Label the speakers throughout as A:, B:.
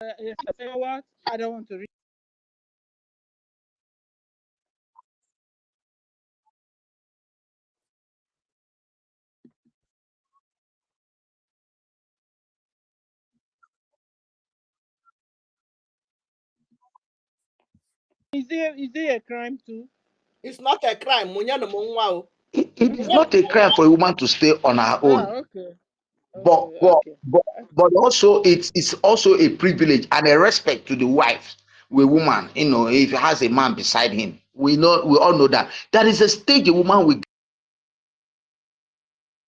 A: Say what? I don't want to read. Is it a crime too?
B: It's not a crime.
C: It is not a crime for a woman to stay on her own.
A: Okay.
C: But also it's also a privilege and a respect to the wife, with woman. You know, if he has a man beside him, we all know that there is a stage a woman will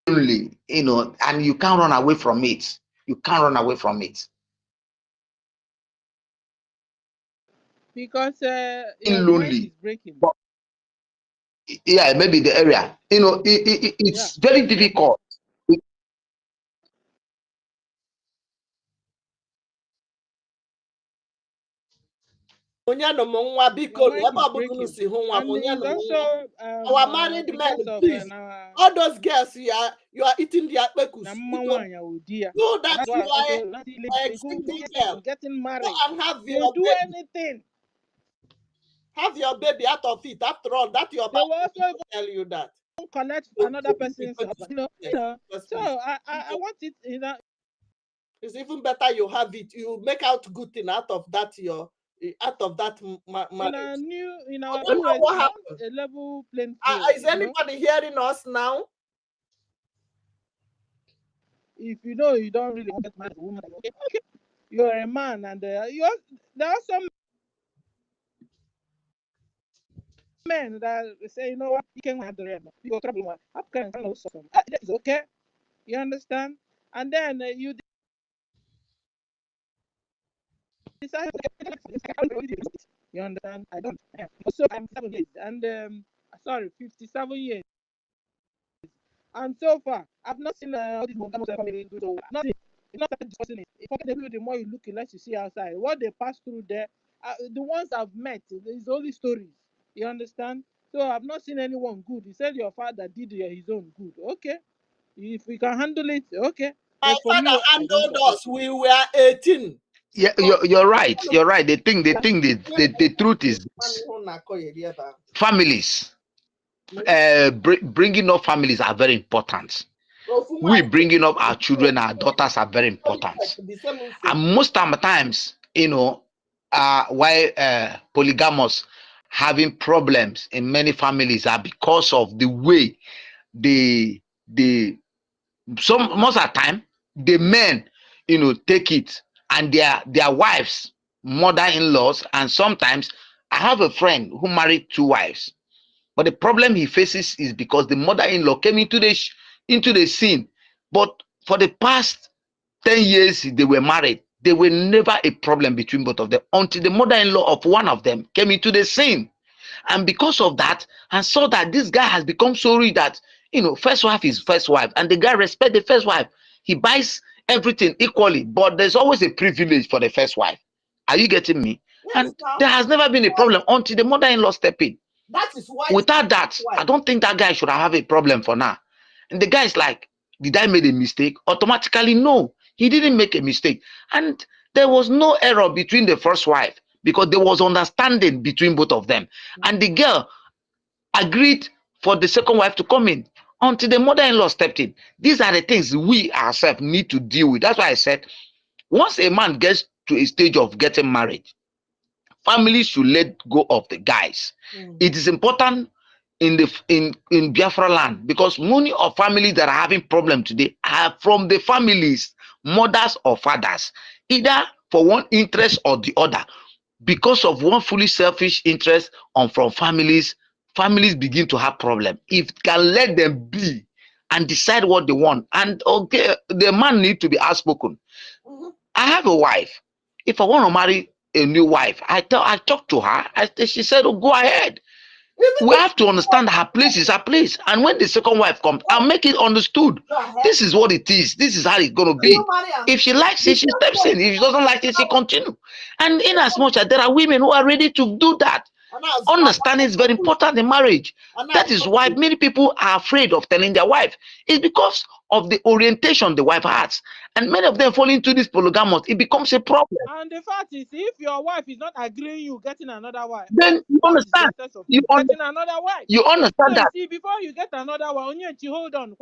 C: lonely, you know, and you can't run away from it. You can't run away from it.
A: Because
C: In lonely,
A: breaking.
C: but, yeah, maybe the area. You know, it's very difficult.
B: Our married men, please. All those girls you are eating their pekus. So that you are a single girl.
A: Getting married.
B: Go and have your
A: do
B: baby.
A: anything.
B: Have your baby out of it. After all, that your
A: they will also
B: tell you that.
A: Connect another person's husband. So I want it, you know.
B: It's even better you have it. You make out good thing out of that marriage.
A: In our
B: what happened?
A: A level playing field.
B: Is anybody hearing us now?
A: If you know you don't really want to get married to a woman, okay, you're a man, and there are some men that say, you know what, you can't have the rent. You go trouble one. How can I know something? That is okay. You understand? And then you decide. You understand? I don't. So I'm 7 years, and 57 years. And so far, I've not seen all these family do so. Nothing. You're not discussing it. The more you look, unless you see outside what they pass through there. The ones I've met, it's only stories. You understand? So I've not seen anyone good. You said your father did his own good. Okay. If we can handle it, okay.
B: My father handled us. We were 18.
C: Yeah, you're right. You're right. The truth is families. Bringing up families are very important. We bringing up our children, our daughters are very important. And most times, you know, why polygamous having problems in many families are because of the way most of the time the men, you know, take it, and their wives, mother-in-laws, and sometimes I have a friend who married 2 wives. But the problem he faces is because the mother-in-law came into the scene. But for the past 10 years they were married, there were never a problem between both of them until the mother-in-law of one of them came into the scene. And because of that, and saw that this guy has become so rich that, you know, first wife is first wife, and the guy respect the first wife. He buys everything equally, but there's always a privilege for the first wife. Are you getting me? Yes, and there has never been a problem until the mother-in-law step in.
B: That is why.
C: Without that, I don't think that guy should have a problem for now. And the guy is like, did I make a mistake? Automatically, no, he didn't make a mistake. And there was no error between the first wife because there was understanding between both of them. And the girl agreed for the second wife to come in until the mother-in-law stepped in. These are the things we ourselves need to deal with. That's why I said, once a man gets to a stage of getting married, families should let go of the guys. It is important in Biafra land, because many of families that are having problems today are from the families, mothers or fathers, either for one interest or the other. Because of one fully selfish interest from families begin to have problems. If can let them be and decide what they want, and okay, the man need to be outspoken. I have a wife. If I want to marry a new wife, I talk to her. She said, oh, go ahead. We have to understand that her place is her place. And when the second wife comes, I'll make it understood. This is what it is. This is how it's going to be. If she likes it, she steps in. If she doesn't like it, she continues. And in as much as there are women who are ready to do that, understanding is very important in marriage. That is why many people are afraid of telling their wife. It's because of the orientation the wife has. And many of them fall into this polygamous. It becomes a problem.
A: And the fact is, if your wife is not agreeing you getting another wife,
C: Then you understand. You
A: getting another wife.
C: You understand
A: so
C: that.
A: You see, before you get another one, hold on.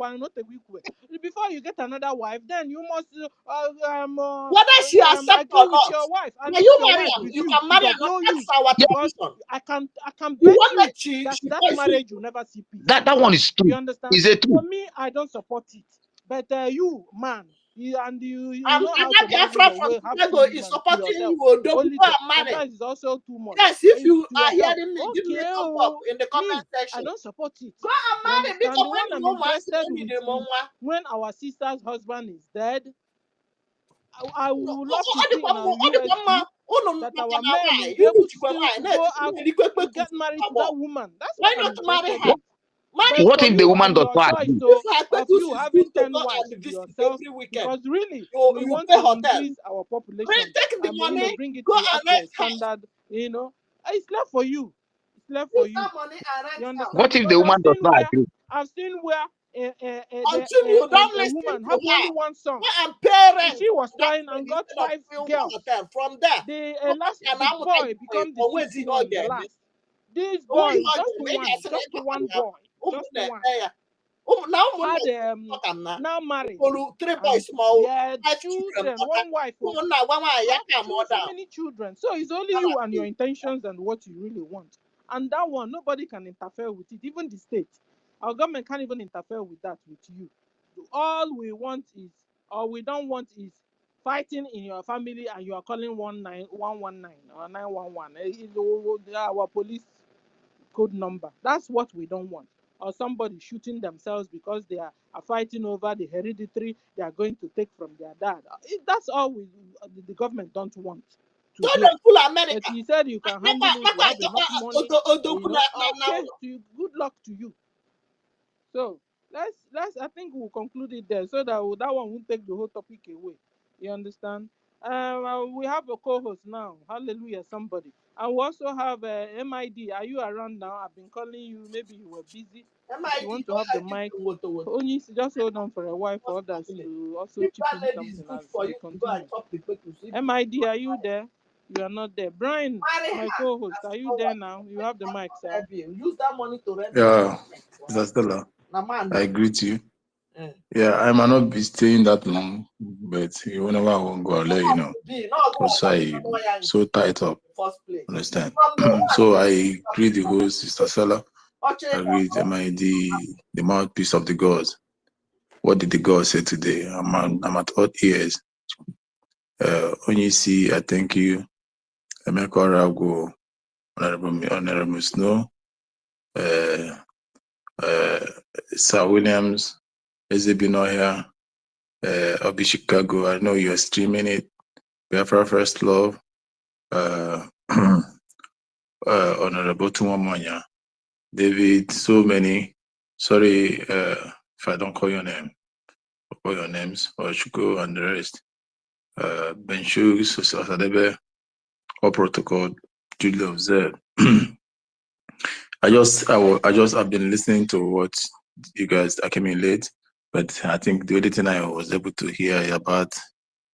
A: Before you get another wife, then you must
B: whether she accepts or not.
A: Your wife. And
B: you marry him, you can marry her. That's our tradition.
A: I can bet you that marriage you never see peace.
C: That one is true.
A: You understand?
C: Is it true?
A: For me, I don't support it. But you, man, you know
B: that Biafra from Chicago is supporting you.
A: Sometimes it's also too much.
B: Yes, if you are hearing me, give me a thumbs up in the comment section.
A: I don't support it.
B: Go and marry because
A: when our sister's husband is dead, I will love to see that our men will be able to go out to get married to that woman. That's
B: why not marry her?
C: What if the woman does not agree?
A: Of you having 10 wives yourself, because really we want to increase our population.
B: Take the money,
A: bring it to a standard. It's left for you. It's left for you. You understand?
C: What if the woman does not agree?
A: I've seen where
B: until you don't listen
A: woman had only one son.
B: And parents,
A: she was trying and got 5 girls.
B: From there,
A: the last boy become the last. This boy, just one boy. Just one. Now married.
B: 3 boys, small.
A: Yeah, 5 children, one wife. So many children. So it's only you and your intentions and what you really want. And that one, nobody can interfere with it. Even the state. Our government can't even interfere with that with you. All we want is, or we don't want is fighting in your family and you are calling 119 or 911. Our police code number. That's what we don't want. Or somebody shooting themselves because they are fighting over the hereditary they are going to take from their dad. That's all the government don't want. But he said you can handle it, you have enough money. Okay, good luck to you. So let's I think we'll conclude it there so that that one won't take the whole topic away. You understand? We have a co-host now. Hallelujah, somebody. And we also have MID. Are you around now? I've been calling you. Maybe you were busy. You want to have the mic. Only just hold on for a while for others to also chip in something as we continue. MID, are you there? You are not there. Brian, my co-host, are you there now? You have the mic, sir.
B: Use that money to rent.
D: Yeah, Stella. I greet you. Yeah, I might not be staying that long, but whenever I want to go, I'll let you know. Because I'm so tight up. Understand? So I greet the host, Sister Stella. I greet MID, the mouthpiece of the gods. What did the God say today? I'm at odd ears. Onyisi, I thank you. Emeka Rago, Honorable Snow, Sir Williams, Ezebinoya, Obi Chicago. I know you're streaming it. Biafra First Love, Honorable Tumamanya, David, so many. Sorry if I don't call your name. I'll call your names, or Shuko and the rest. Ben Shugs, Sadebe, all protocol, duly observed. I've been listening to what you guys, I came in late, but I think the only thing I was able to hear about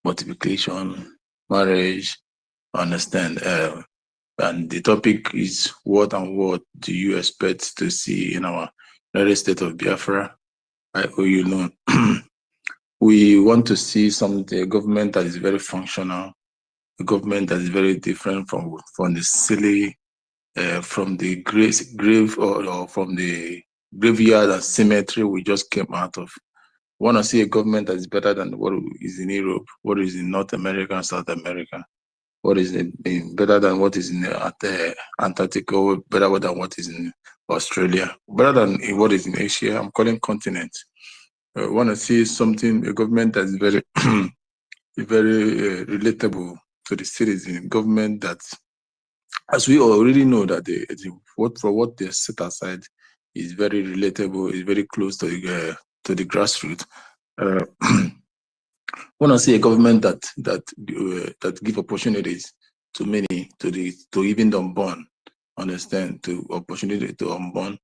D: multiplication, marriage, understand, and the topic is what do you expect to see in our United States of Biafra? I owe you loan. We want to see a government that is very functional, a government that is very different from the silly, from the grave or from the graveyard and cemetery we just came out of. We want to see a government that is better than what is in Europe, what is in North America and South America, what is better than what is in Antarctica, better than what is in Australia, better than what is in Asia. I'm calling continents. We want to see a government that is very, very relatable to the citizen, government that, as we already know, that what they set aside is very relatable, is very close to the grassroots. Want to see a government that give opportunities to many, to even the unborn, understand, to opportunity to unborn,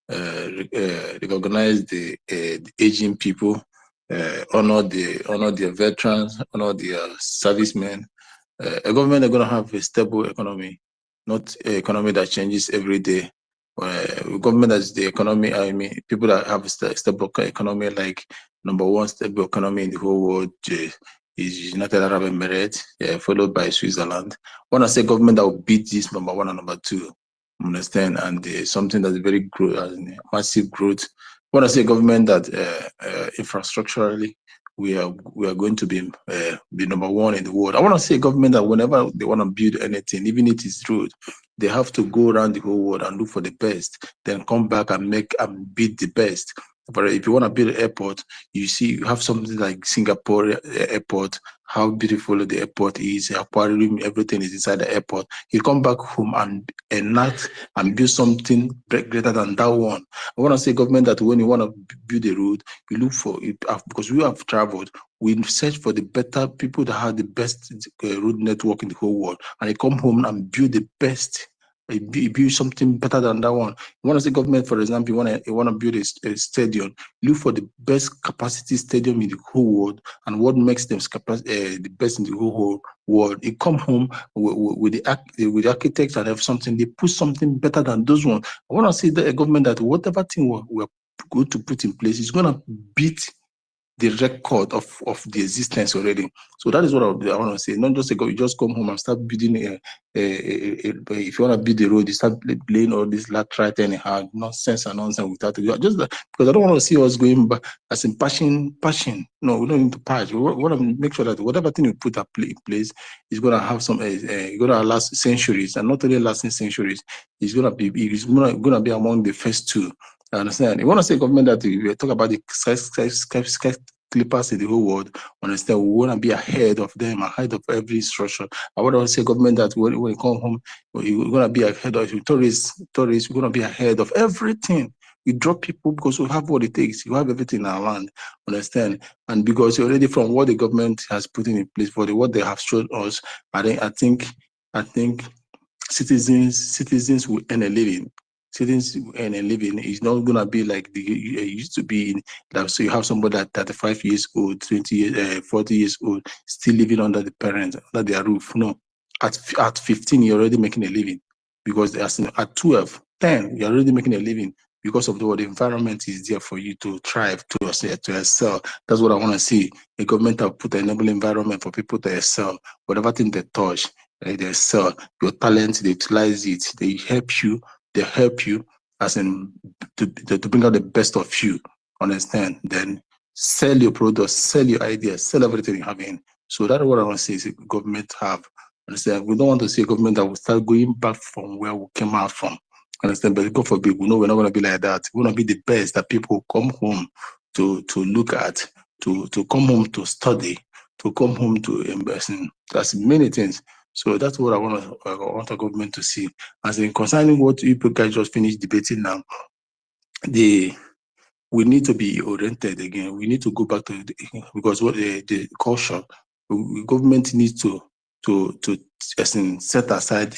D: recognize the aging people, honor the veterans, honor the servicemen. A government are going to have a stable economy, not an economy that changes every day. Government as the economy, I mean, people that have a stable economy, like number one stable economy in the whole world is United Arab Emirates, followed by Switzerland. When I say government that will beat this number one and number two, understand, and something that's very massive growth. When I say government that infrastructurally we are going to be number one in the world. I want to say government that whenever they want to build anything, even if it's road, they have to go around the whole world and look for the best, then come back and make and beat the best. But if you want to build an airport, you see, you have something like Singapore airport, how beautiful the airport is, aquarium, everything is inside the airport. You come back home and enact and build something greater than that one. I want to say government that when you want to build a road, you look for it, because we have traveled, we search for the better people that have the best road network in the whole world, and they come home and build the best. Build something better than that one. You want to say government, for example, you want to build a stadium, look for the best capacity stadium in the whole world, and what makes them the best in the whole world. You come home with the architects and have something, they put something better than those ones. I want to say that a government that whatever thing we're going to put in place is going to beat the record of the existence already. So that is what I want to say. Not just you just come home and start building if you want to build the road, you start laying all this laterite anyhow, nonsense and nonsense without just that, because I don't want to see us going back as in passion. No, we don't need to patch. We want to make sure that whatever thing you put in place is going to have some going to last centuries, and not only lasting centuries. It's going to be among the first two. I understand. You want to say government that we talk about the clippers in the whole world, understand, we want to be ahead of them, ahead of every instruction. I want to say government that when you come home, you're going to be ahead of tourists, we're going to be ahead of everything. We drop people because we have what it takes. You have everything in our land, understand? And because you're already from what the government has put in place for what they have shown us, I think citizens will earn a living. Citizens will earn a living. It's not gonna be like it used to be. So you have somebody at 35 years old, 20 years, 40 years old, still living under the parents, under their roof. No, at 15 you're already making a living, because at 12, 10 you're already making a living because of the environment is there for you to thrive, to excel. That's what I want to see. The government have put an enable environment for people to excel. Whatever thing they touch, they excel. Your talent, they utilize it. They help you as in to bring out the best of you. Understand? Then sell your products, sell your ideas, sell everything you have in. So that's what I want to say is government have. Understand? We don't want to see a government that will start going back from where we came out from. Understand? But God forbid, we know we're not going to be like that. We want to be the best that people come home to look at, to come home to study, to come home to invest in. That's many things. So that's what I want a government to see. As in concerning what you guys just finished debating now, we need to be oriented again. We need to go back to because what the culture, government needs to as in set aside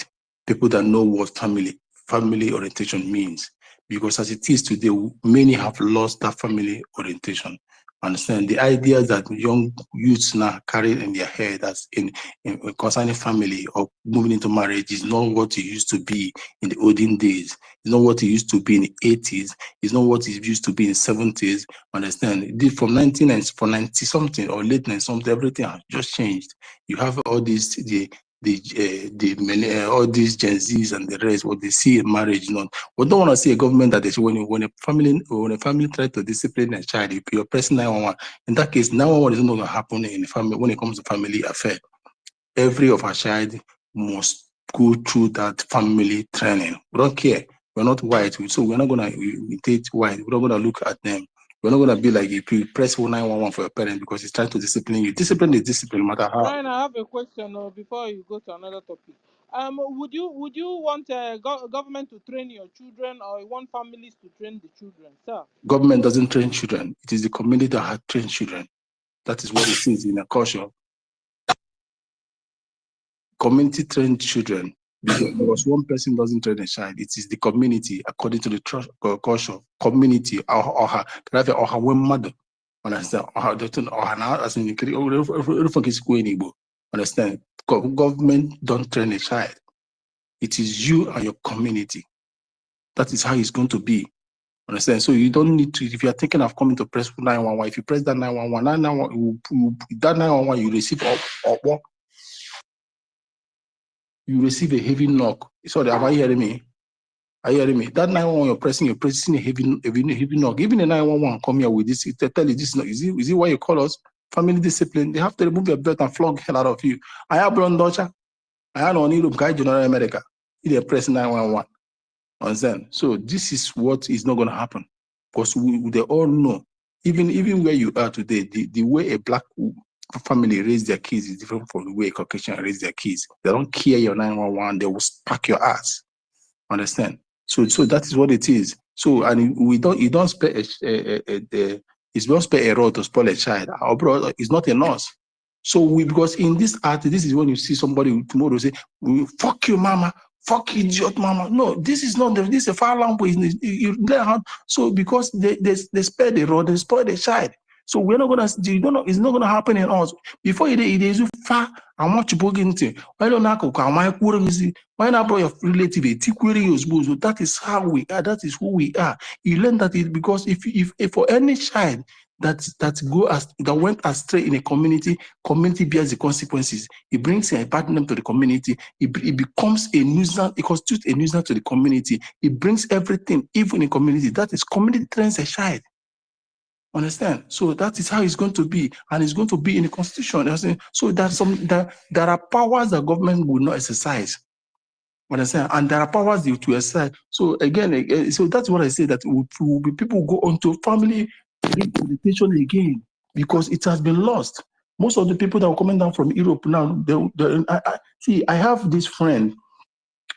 D: people that know what family orientation means. Because as it is today, many have lost that family orientation. Understand the idea that young youths now carry in their head as in concerning family or moving into marriage is not what it used to be in the olden days. It's not what it used to be in the 80s. It's not what it used to be in the 70s. Understand? From 1990 something or late 90 something, everything has just changed. You have all these all these Gen Zs and the rest, what they see in marriage, not. We don't want to see a government that they say when a family tries to discipline a child, you're pressing 911. In that case, 911 is not going to happen in the family when it comes to family affair. Every of our child must go through that family training. We don't care. We're not white, so we're not going to imitate white. We're not going to look at them. We're not going to be like if you press 911 for your parent because he's trying to discipline you. Discipline is discipline, no matter how.
A: Ryan, I have a question before you go to another topic. Would you want government to train your children, or you want families to train the children, sir?
D: Government doesn't train children. It is the community that has trained children. That is what it is in a culture. Community trained children. Because one person doesn't train a child, it is the community, according to the culture, community, or her mother. Understand? Understand? Government don't train a child. It is you and your community. That is how it's going to be. Understand? So you don't need to, if you are thinking of coming to press 911, if you press that 911, that 911, you receive you receive a heavy knock. Sorry, am I hearing me? Are you hearing me? That 911 you're pressing a heavy knock. Even the 911 come here with this, they tell you this is it why you call us? Family discipline. They have to remove your belt and flog hell out of you. I have blown Dutcher. I had on Europe, guy General America. They press 911. Understand? So this is what is not going to happen. Because they all know, even where you are today, the way a black family raise their kids is different from the way a Caucasian raise their kids. They don't care your 911, they will spark your ass. Understand? So that is what it is. So, and you don't spare it's not spare a rod to spoil a child. Our brother is not a nurse. So because in this art, this is when you see somebody tomorrow say, fuck you, mama, fuck idiot, mama. No, this is not, this is a far language. You learn how, so because they spare the rod, they spoil the child. So we're not gonna, you don't know, it's not gonna happen in us. Before it is far, I want you to why don't why not your relative? That is how we are, that is who we are. You learn that it because if for any child that went astray in a community bears the consequences. It brings a partner to the community. It becomes a nuisance. It constitutes a nuisance to the community. It brings everything, even in community. That is community trains a child. Understand? So that is how it's going to be, and it's going to be in the constitution. So there are powers that government will not exercise. Understand? And there are powers to exercise. So again, so that's what I say, that people go on to family orientation again because it has been lost. Most of the people that are coming down from Europe now, I have this friend.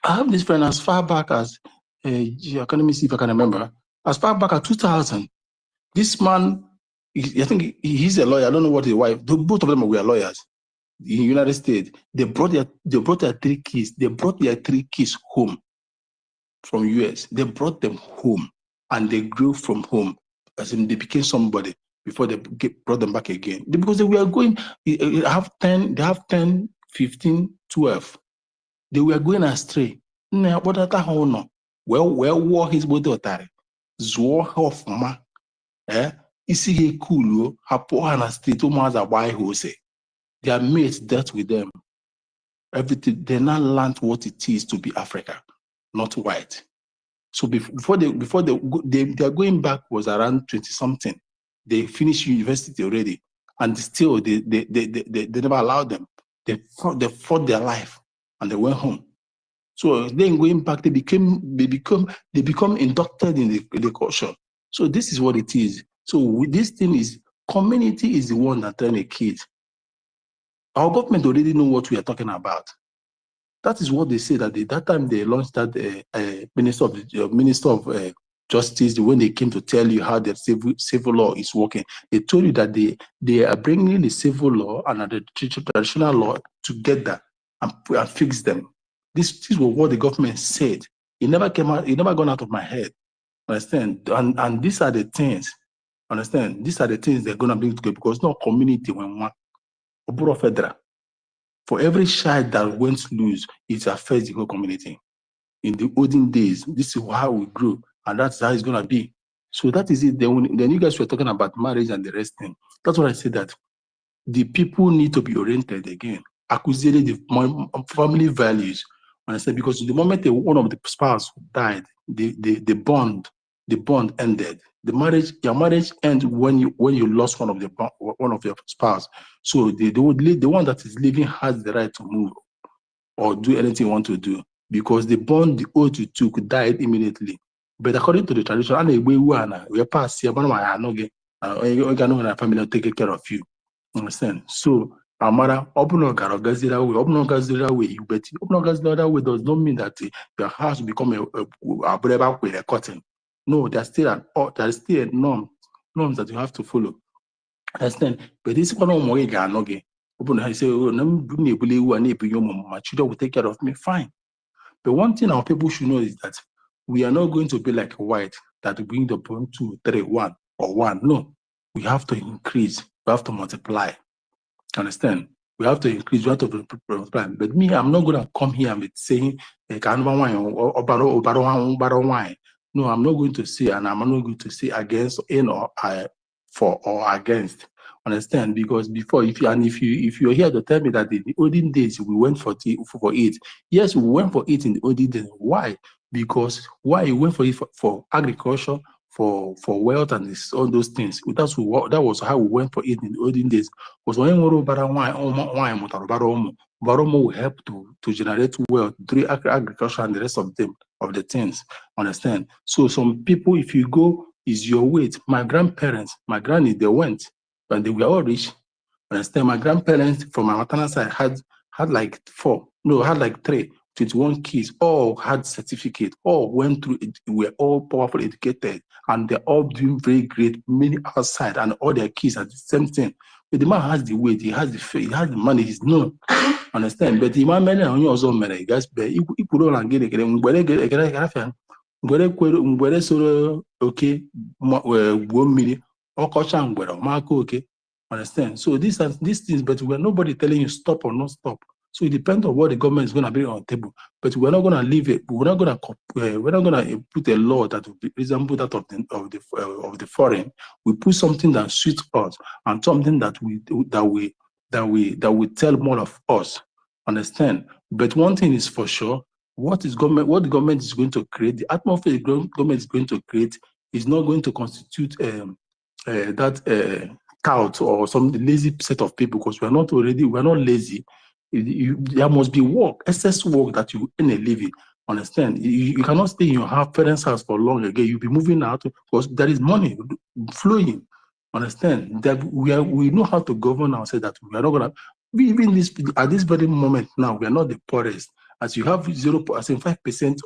D: As far back as let me see if I can remember. As far back as 2000. This man, I think he's a lawyer. I don't know what his wife. Both of them were lawyers in the United States. They brought their 3 kids. They brought their 3 kids home from US. They brought them home, and they grew from home. As in, they became somebody before they brought them back again. Because they were going. They have 10, 15, 12. They were going astray. Well, war his body. Zwo of ma. Isi he cool, na street, their mates dealt with them. Everything, they now learned what it is to be Africa, not white. So before they are going back was around 20-something. They finished university already, and still they never allowed them. They fought their life, and they went home. So then going back, they become inducted in the culture. So this is what it is. So this thing is, community is the one that train a kid. Our government already know what we are talking about. That is what they say, that that time they launched that Minister of Justice, when they came to tell you how the civil law is working, they told you that they are bringing the civil law and the traditional law together and fix them. This was what the government said. It never came out. It never gone out of my head. Understand? And these are the things. Understand? These are the things they're gonna bring together, because no community when one. Federal. For every child that went loose, it affects the whole community. In the olden days, this is how we grew, and that's how it's gonna be. So that is it. Then you guys were talking about marriage and the rest thing. That's what I said, that the people need to be oriented again. Acquisition the family values. And I said, because the moment one of the spouse died, the bond ended. Your marriage ends when you lost one of your spouse. So the one that is living has the right to move or do anything you want to do, because the bond, the oath you took, died immediately. But according to the tradition, we pass here, family will take care of you. Understand? So Amara, open Gazira way, but open Gazira way does not mean that your house will become a brother with a cotton. No, there's still norms that you have to follow. Understand? But this one more open I say, oh, my children will take care of me. Fine. But one thing our people should know is that we are not going to be like a white that bring the point 2, 3, 1 or 1. No. we have to increase, we have to multiply. Understand? We have to increase, we have to multiply. But me, I'm not gonna come here and be saying no, I'm not going to say, and I'm not going to say against in or for or against. Understand? Because before, if you're here to tell me that in the olden days we went for it, yes, we went for it in the olden days. Why? Because why we went for it for agriculture, for wealth and all those things. That was how we went for it in the olden days. Because when Baromo will help to generate wealth through agriculture and the rest of them of the things. Understand? So some people, if you go, is your weight. My grandparents, my granny, they went, and they were all rich. Understand? My grandparents from my maternal side had like three. 21 kids, all had certificate, all went through it, were all powerfully educated, and they're all doing very great, many outside, and all their kids are the same thing. But the man has the weight, he has the faith, he has the money, he's known. Understand? But the man many on you also many guys, but he put on and get okay, 1 million, or okay. Understand? So these things, but we're nobody telling you stop or not stop. So it depends on what the government is going to bring on the table. But we're not going to leave it. We're not going to put a law that will resemble that of the foreign. We put something that suits us and something that we tell more of us. Understand? But one thing is for sure: what the government is going to create, the atmosphere the government is going to create is not going to constitute tout or some lazy set of people, because we're not lazy. There must be work, excess work that you earn a living. Understand? You cannot stay in your parents' house for long again. You'll be moving out because there is money flowing. Understand? That we know how to govern ourselves, that we are not gonna even at this very moment now, we are not the poorest. As you have 5%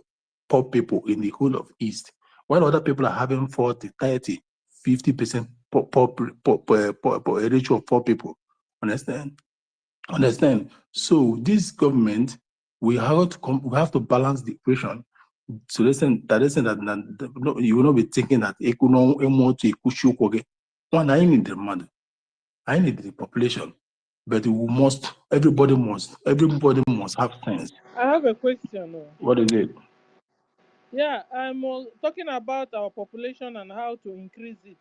D: poor people in the whole of East, while other people are having 40, 30, 50% a ratio of poor people. Understand? So this government, we have to balance the equation. So that you will not be thinking that I need the money, I need the population, but everybody must have sense.
A: I have a question.
D: What is it?
A: Yeah, I'm talking about our population and how to increase it.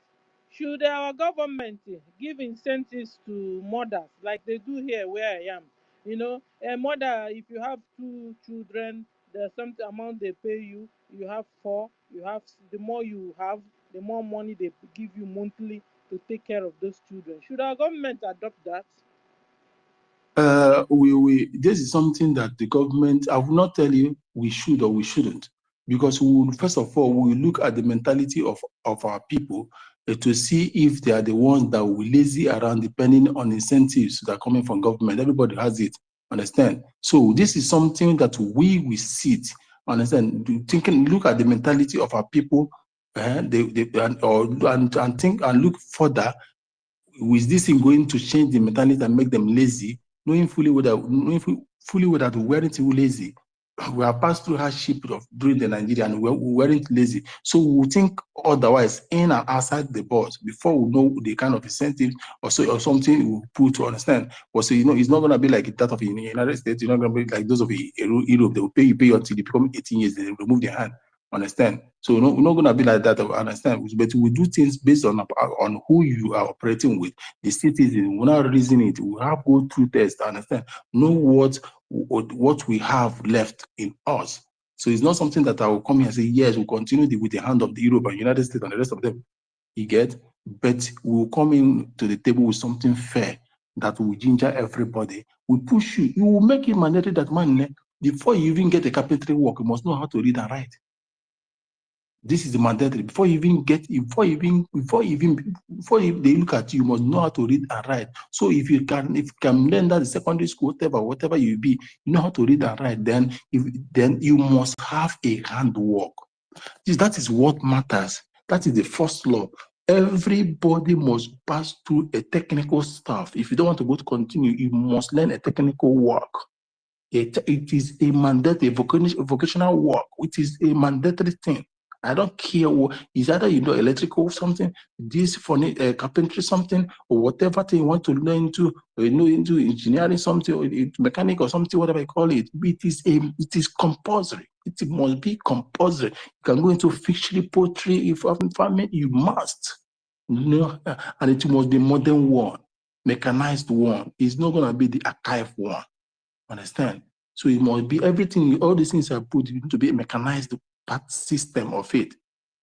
A: Should our government give incentives to mothers like they do here where I am? You know, a mother, if you have 2 children, there's some amount they pay you. You have 4, the more you have, the more money they give you monthly to take care of those children. Should our government adopt that?
D: This is something that the government, I will not tell you we should or we shouldn't, because first of all, we look at the mentality of our people to see if they are the ones that will lazy around depending on incentives that are coming from government. Everybody has it, understand? So this is something that we sit, understand? Look at the mentality of our people, and think and look further. Is this thing going to change the mentality and make them lazy? Knowing fully well that we weren't lazy. We have passed through hardship during the Nigeria, and we weren't lazy. So we think otherwise in and outside the box before we know the kind of incentive or something we put to understand. But so it's not gonna be like that of the United States. It's not gonna be like those of Europe. They will pay you until you become 18 years, then they remove their hand. Understand? So we're not gonna be like that. Understand? But we do things based on who you are operating with. The citizen, we're not reasoning it. We have go through tests. Understand? Know what we have left in us. So it's not something that I will come here and say, yes, we'll continue with the hand of the Europe and United States and the rest of them. You get? But we'll come in to the table with something fair that will ginger everybody. We push you. You will make it mandatory that, man, before you even get a carpentry work, you must know how to read and write. This is the mandatory. Before they look at you, you must know how to read and write. So if you can learn that in secondary school, whatever you be, you know how to read and write, then you must have a handwork. That is what matters. That is the first law. Everybody must pass through a technical stuff. If you don't want to go to continue, you must learn a technical work. It is a mandatory vocational work, which is a mandatory thing. I don't care what, is either you know electrical something, this for carpentry something, or whatever thing you want to learn into, or you know into engineering something, or mechanic or something, whatever you call it. It is compulsory. It must be compulsory. You can go into fishery, poultry, if farming, you must. You know, and it must be modern one, mechanized one. It's not gonna be the archive one. Understand? So it must be everything, all these things are put to be a mechanized part system of it.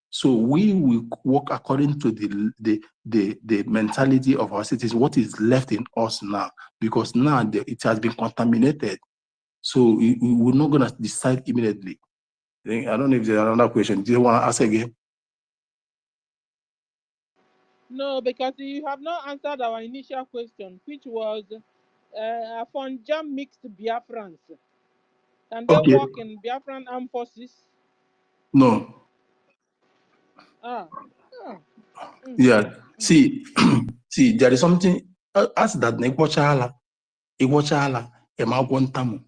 D: So we will work according to the mentality of our cities, what is left in us now, because now it has been contaminated. So we're not going to decide immediately. I don't know if there's another question. Do you want to ask again?
A: No, because you have not answered our initial question, which was Fonja mixed Biafrans. Can they work in Biafran armed forces?
D: No. Yeah. See, see, there is something as that Negwachala, Emagwantamu.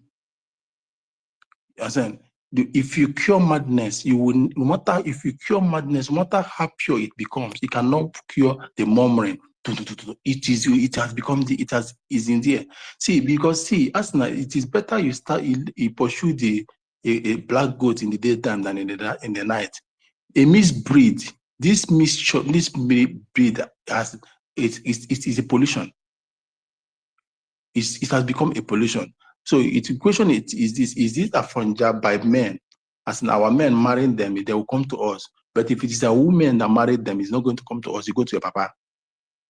D: If you cure madness, you will, no matter if you cure madness, no matter how pure it becomes, it cannot cure the murmuring. It has become is in there. See, because see, as now it is better you pursue a black goat in the daytime than in the night. A misbreed, this breed has it is a pollution. It has become a pollution. So the question is this a funja by men? As in our men marrying them, they will come to us. But if it is a woman that married them, it's not going to come to us. You go to your papa.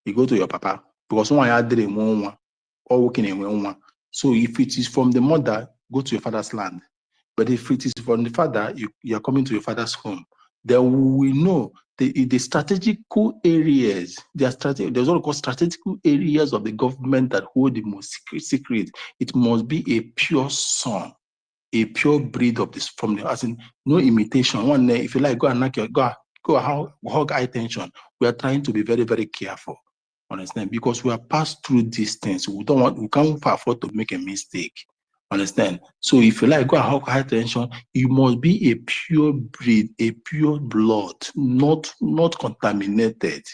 D: You go to your papa. Because one had one or working in one. So if it is from the mother, go to your father's land. But if it is from the father, you are coming to your father's home. Then we know the strategical areas, there's what we call strategical areas of the government that hold the most secret. It must be a pure son, a pure breed of this from the, as in no imitation. One day, if you like, go and knock your go hug high tension. We are trying to be very, very careful. Understand? Because we have passed through these things. We can't afford to make a mistake. Understand? So if you like, go and hug high tension, you must be a pure breed, a pure blood, not contaminated.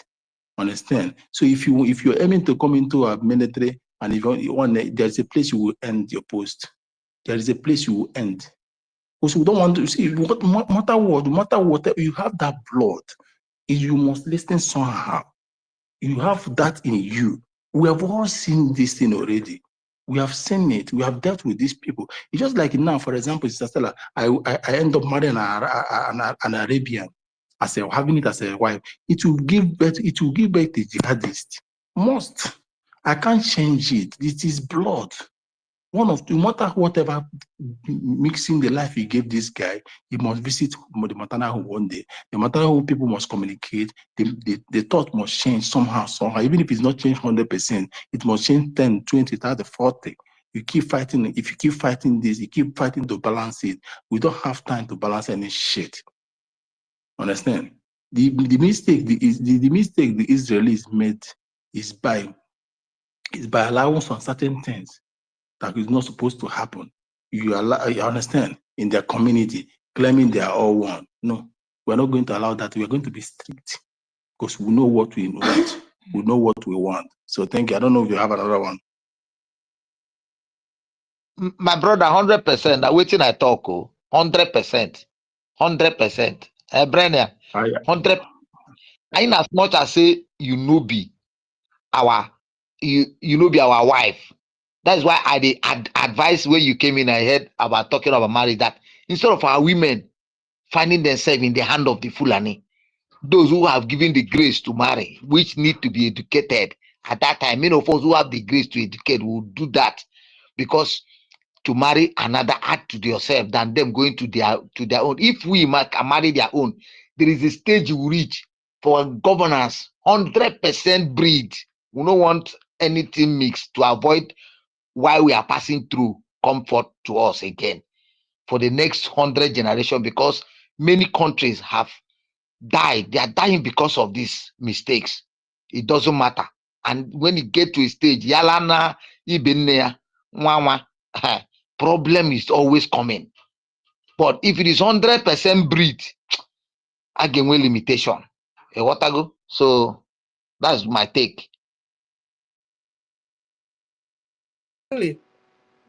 D: Understand? So if you're aiming to come into a military and if you want, there's a place you will end your post. There is a place you will end. Because we don't want to see, no matter what, you have that blood. You must listen somehow. You have that in you. We have all seen this thing already. We have seen it. We have dealt with these people. It's just like now, for example, Sister Stella, I end up marrying an Arabian, having it as a wife. It will give birth to jihadist. Must. I can't change it. It is blood. No matter whatever mixing the life he gave this guy, he must visit the maternal home one day. The maternal home people must communicate. The thought must change somehow. Even if it's not changed 100%, it must change 10, 20, 30, 40. You keep fighting. If you keep fighting this, you keep fighting to balance it. We don't have time to balance any shit. Understand? The mistake the Israelis made is by allowing some certain things that is not supposed to happen. You understand, in their community, claiming they are all one. No, we're not going to allow that. We're going to be strict because we know what we want. We know what we want. So thank you. I don't know if you have another one.
C: My brother, 100%. I'm waiting. I talk. 100%. 100%. Brenda, 100. In as much as say you know be our wife. That's why I advise when you came in, I heard about talking about marriage, that instead of our women finding themselves in the hand of the Fulani, those who have given the grace to marry, which need to be educated at that time, many of us who have the grace to educate will do that, because to marry another, add to yourself than them going to their own. If we can marry their own, there is a stage you reach for governance, 100% breed. We don't want anything mixed to avoid why we are passing through comfort to us again for the next 100 generations, because many countries have died. They are dying because of these mistakes. It doesn't matter. And when you get to a stage, yalana ibinea mama, problem is always coming. But if it is 100% breed, again with limitation. What I go? So that's my take.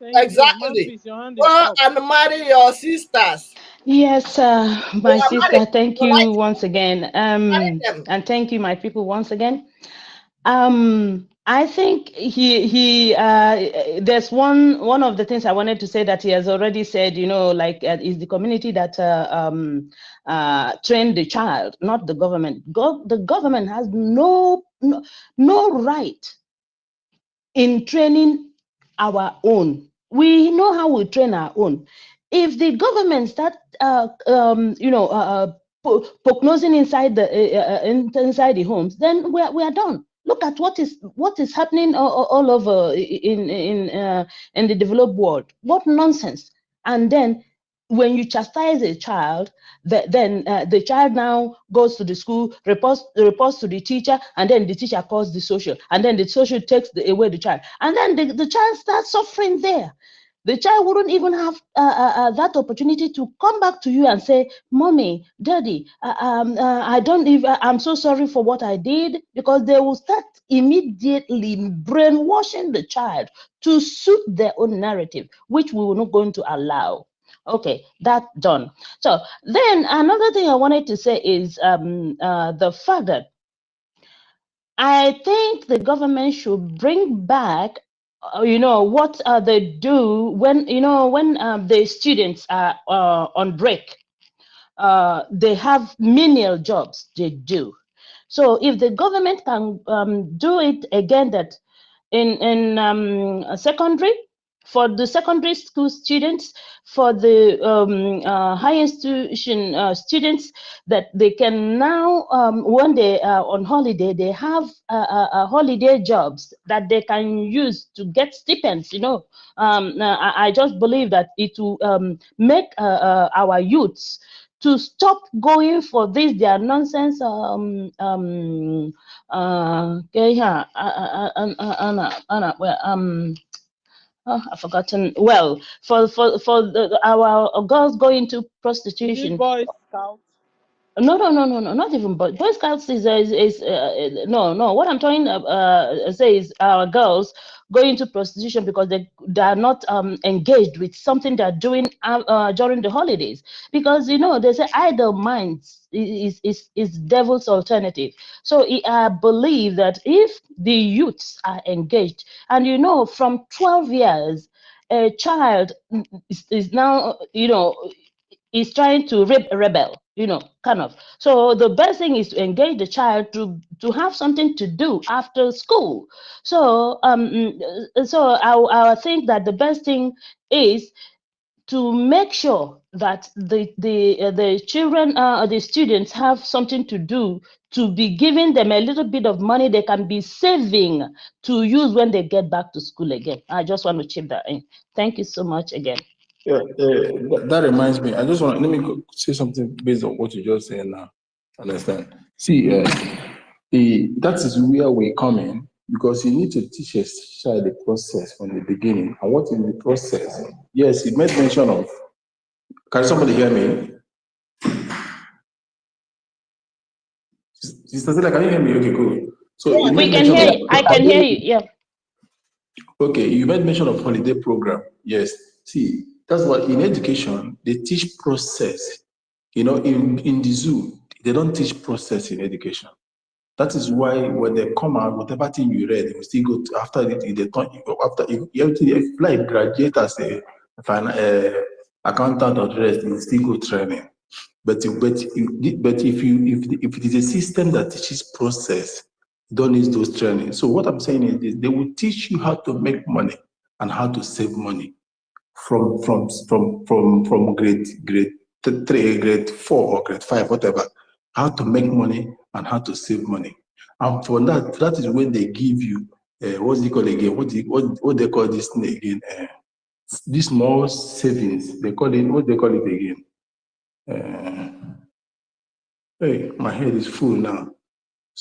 B: Exactly. Go and marry your sisters.
E: Yes, my sister, thank you
B: Right?
E: once again. And thank you, my people, once again. I think there's one of the things I wanted to say that he has already said, you know, like is the community that trained the child, not the government. The government has no right in training our own. We know how we train our own. If the government start, prognosing inside the homes, then we are done. Look at what is happening all over in the developed world. What nonsense! And then when you chastise a child, then the child now goes to the school, reports to the teacher, and then the teacher calls the social, and then the social takes away the child, and then the child starts suffering there. The child wouldn't even have that opportunity to come back to you and say, "Mommy, Daddy, I don't even. I'm so sorry for what I did," because they will start immediately brainwashing the child to suit their own narrative, which we were not going to allow. Okay, that's done. So then another thing I wanted to say is the fact that I think the government should bring back, what they do when, when the students are on break. They have menial jobs they do. So if the government can do it again, that in secondary, for the secondary school students, for the higher institution students, that they can now, when they are on holiday, they have holiday jobs that they can use to get stipends. I just believe that it will make our youths to stop going for this their nonsense I've forgotten. Well, for our girls going to prostitution.
A: Boy Scout.
E: No, not even Boy Scouts is no. What I'm trying to say is our girls going into prostitution because they are not engaged with something they're doing during the holidays, because they say idle minds is devil's alternative. So I believe that if the youths are engaged, and from 12 years, a child is now is trying to rebel, kind of. So the best thing is to engage the child to have something to do after school. So I think that the best thing is to make sure that the children, the students, have something to do, to be giving them a little bit of money they can be saving to use when they get back to school again. I just want to chip that in. Thank you so much again.
D: Yeah, that reminds me. I just want let me say something based on what you just said now. Understand? See, that is where we come in, because you need to teach a child the process from the beginning. And what is the process? Yes, you made mention of. Can somebody hear me? Sister Stella, can you hear me? Okay, cool. So
E: we can hear you. I can hear you. Yeah.
D: Okay, you made mention of holiday program. Yes. See, that's what in education they teach process. In the zoo, they don't teach process in education. That is why when they come out, whatever thing you read, you still go to, after it. They turn after if like graduate as a accountant or the rest, you still go training. But if it is a system that teaches process, you don't need those training. So what I'm saying is this, they will teach you how to make money and how to save money from grade 3, grade 4 or grade 5, whatever, how to make money and how to save money. And for that is when they give you what's it called again? What they call this thing again? This small savings. They call it, what they call it again? Hey, my head is full now.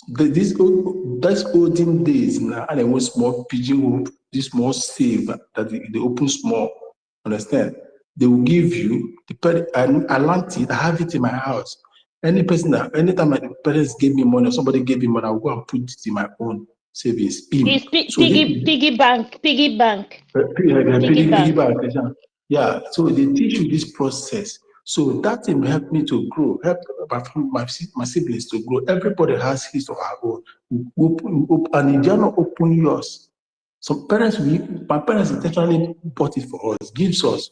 D: That's olden days now, and I want small pigeon, this small save that they open small. Understand? They will give you I learned it, I have it in my house. Any person that anytime my parents gave me money or somebody gave me money, I'll go and put it in my own savings.
E: It's piggy bank.
D: Piggy bank. Yeah. So they teach you this process. So that thing helped me to grow, helped my siblings to grow. Everybody has his or her own. And if you're not open yours, some parents, my parents intentionally bought it for us, gives us.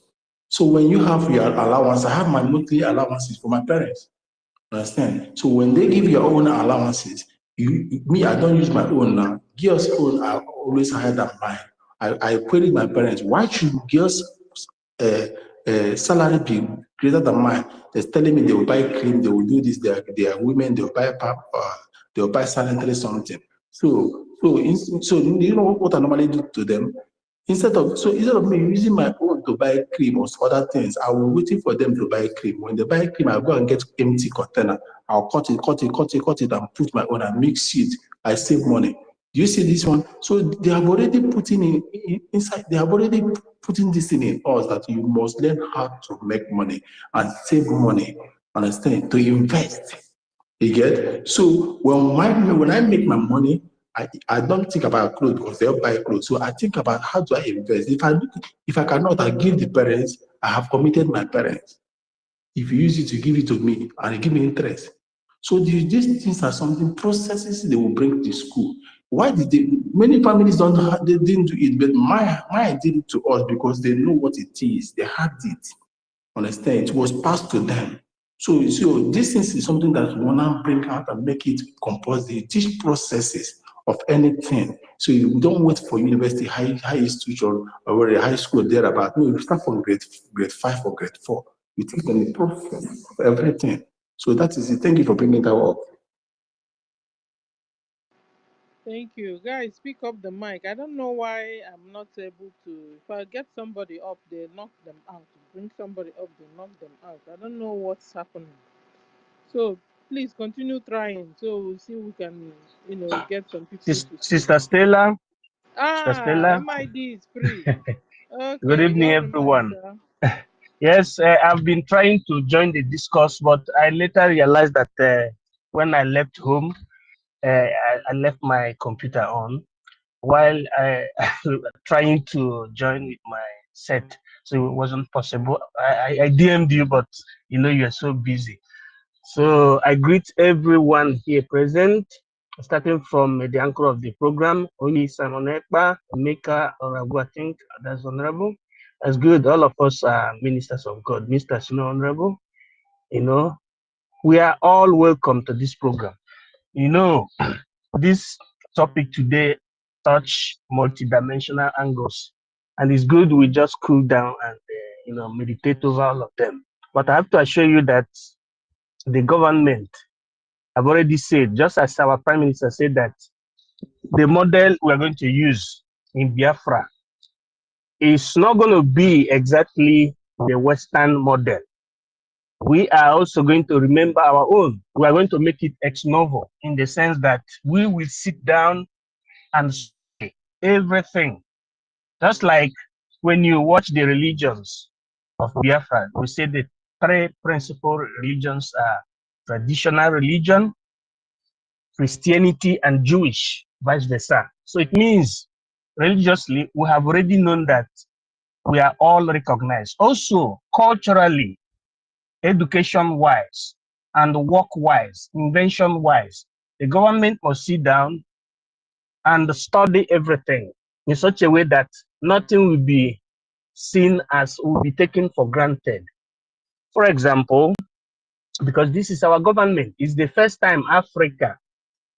D: So when you have your allowance, I have my monthly allowances for my parents. Understand? So when they give your own allowances, I don't use my own now. Girls' own are always higher than mine. I queried my parents, why should girls' salary be greater than mine? They're telling me they will buy cream, they will do this, they are women, they will buy they will buy sanitary something. So you know what I normally do to them? Instead of me using my own to buy cream or other things, I will waiting for them to buy cream. When they buy cream, I'll go and get empty container. I'll cut it, and put my own and mix it. I save money. Do you see this one? So they have already putting inside. They have already putting this thing in us that you must learn how to make money and save money. Understand? To invest. You get? So when I make my money, I don't think about clothes because they'll buy clothes. So I think about how do I invest. If I cannot, I give the parents. I have committed my parents. If you use it to give it to me and you give me interest. So these things are something processes they will bring to school. Why did many families they didn't do it, but mine did it to us because they know what it is. They had it. Understand? It was passed to them. So this is something that we want to bring out and make it compulsory. Teach processes of anything. So you don't wait for university, high institution, or a high school thereabout. No, you start from grade 5 or grade 4. You teach them the process of everything. So that is it. Thank you for bringing that up.
A: Thank you. Guys, pick up the mic. I don't know why I'm not able to. If I get somebody up, they knock them out. Bring somebody up, they knock them out. I don't know what's happening. So please continue trying. So we'll see if we can, get some people to speak.
F: Sister Stella.
A: Sister
F: Stella.
A: MID is free. Okay.
F: Good evening, everyone. Yes, I've been trying to join the discourse, but I later realized that when I left home, I left my computer on while I trying to join with my set, so it wasn't possible. I DM'd you, but you're so busy. So I greet everyone here present, starting from the anchor of the program, Oni Simon Ekpa, Omeka Oragu, I think that's honorable. That's good. All of us are ministers of God. Mr. Sino Honorable, we are all welcome to this program. This topic today touch multidimensional angles, and it's good we just cool down and meditate over all of them. But I have to assure you that the government, I've already said, just as our Prime Minister said, that the model we're going to use in Biafra is not going to be exactly the Western model. We are also going to remember our own. We are going to make it ex novo in the sense that we will sit down and study everything. Just like when you watch the religions of Biafra, we say the three principal religions are traditional religion, Christianity, and Jewish, vice versa. So it means religiously, we have already known that we are all recognized. Also, culturally, education-wise, and work-wise, invention-wise, the government must sit down and study everything in such a way that nothing will be seen as will be taken for granted. For example, because this is our government, it's the first time Africa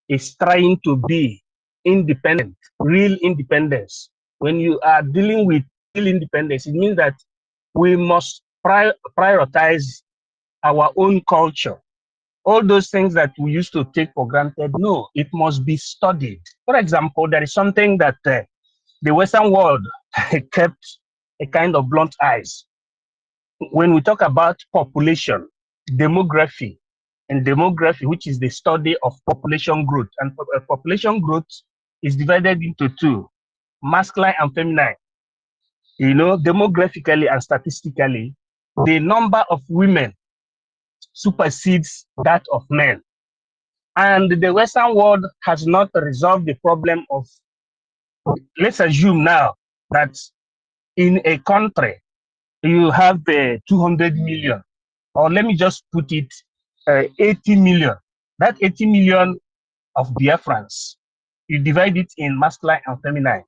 F: is trying to be independent, real independence. When you are dealing with real independence, it means that we must prioritize our own culture. All those things that we used to take for granted, no, it must be studied. For example, there is something that the Western world kept a kind of blunt eyes. When we talk about population, demography, which is the study of population growth, and population growth is divided into two, masculine and feminine. Demographically and statistically, the number of women supersedes that of men. And the Western world has not resolved the problem of, let's assume now that in a country you have 200 million, or let me just put it 80 million. That 80 million of Biafrans, you divide it in masculine and feminine.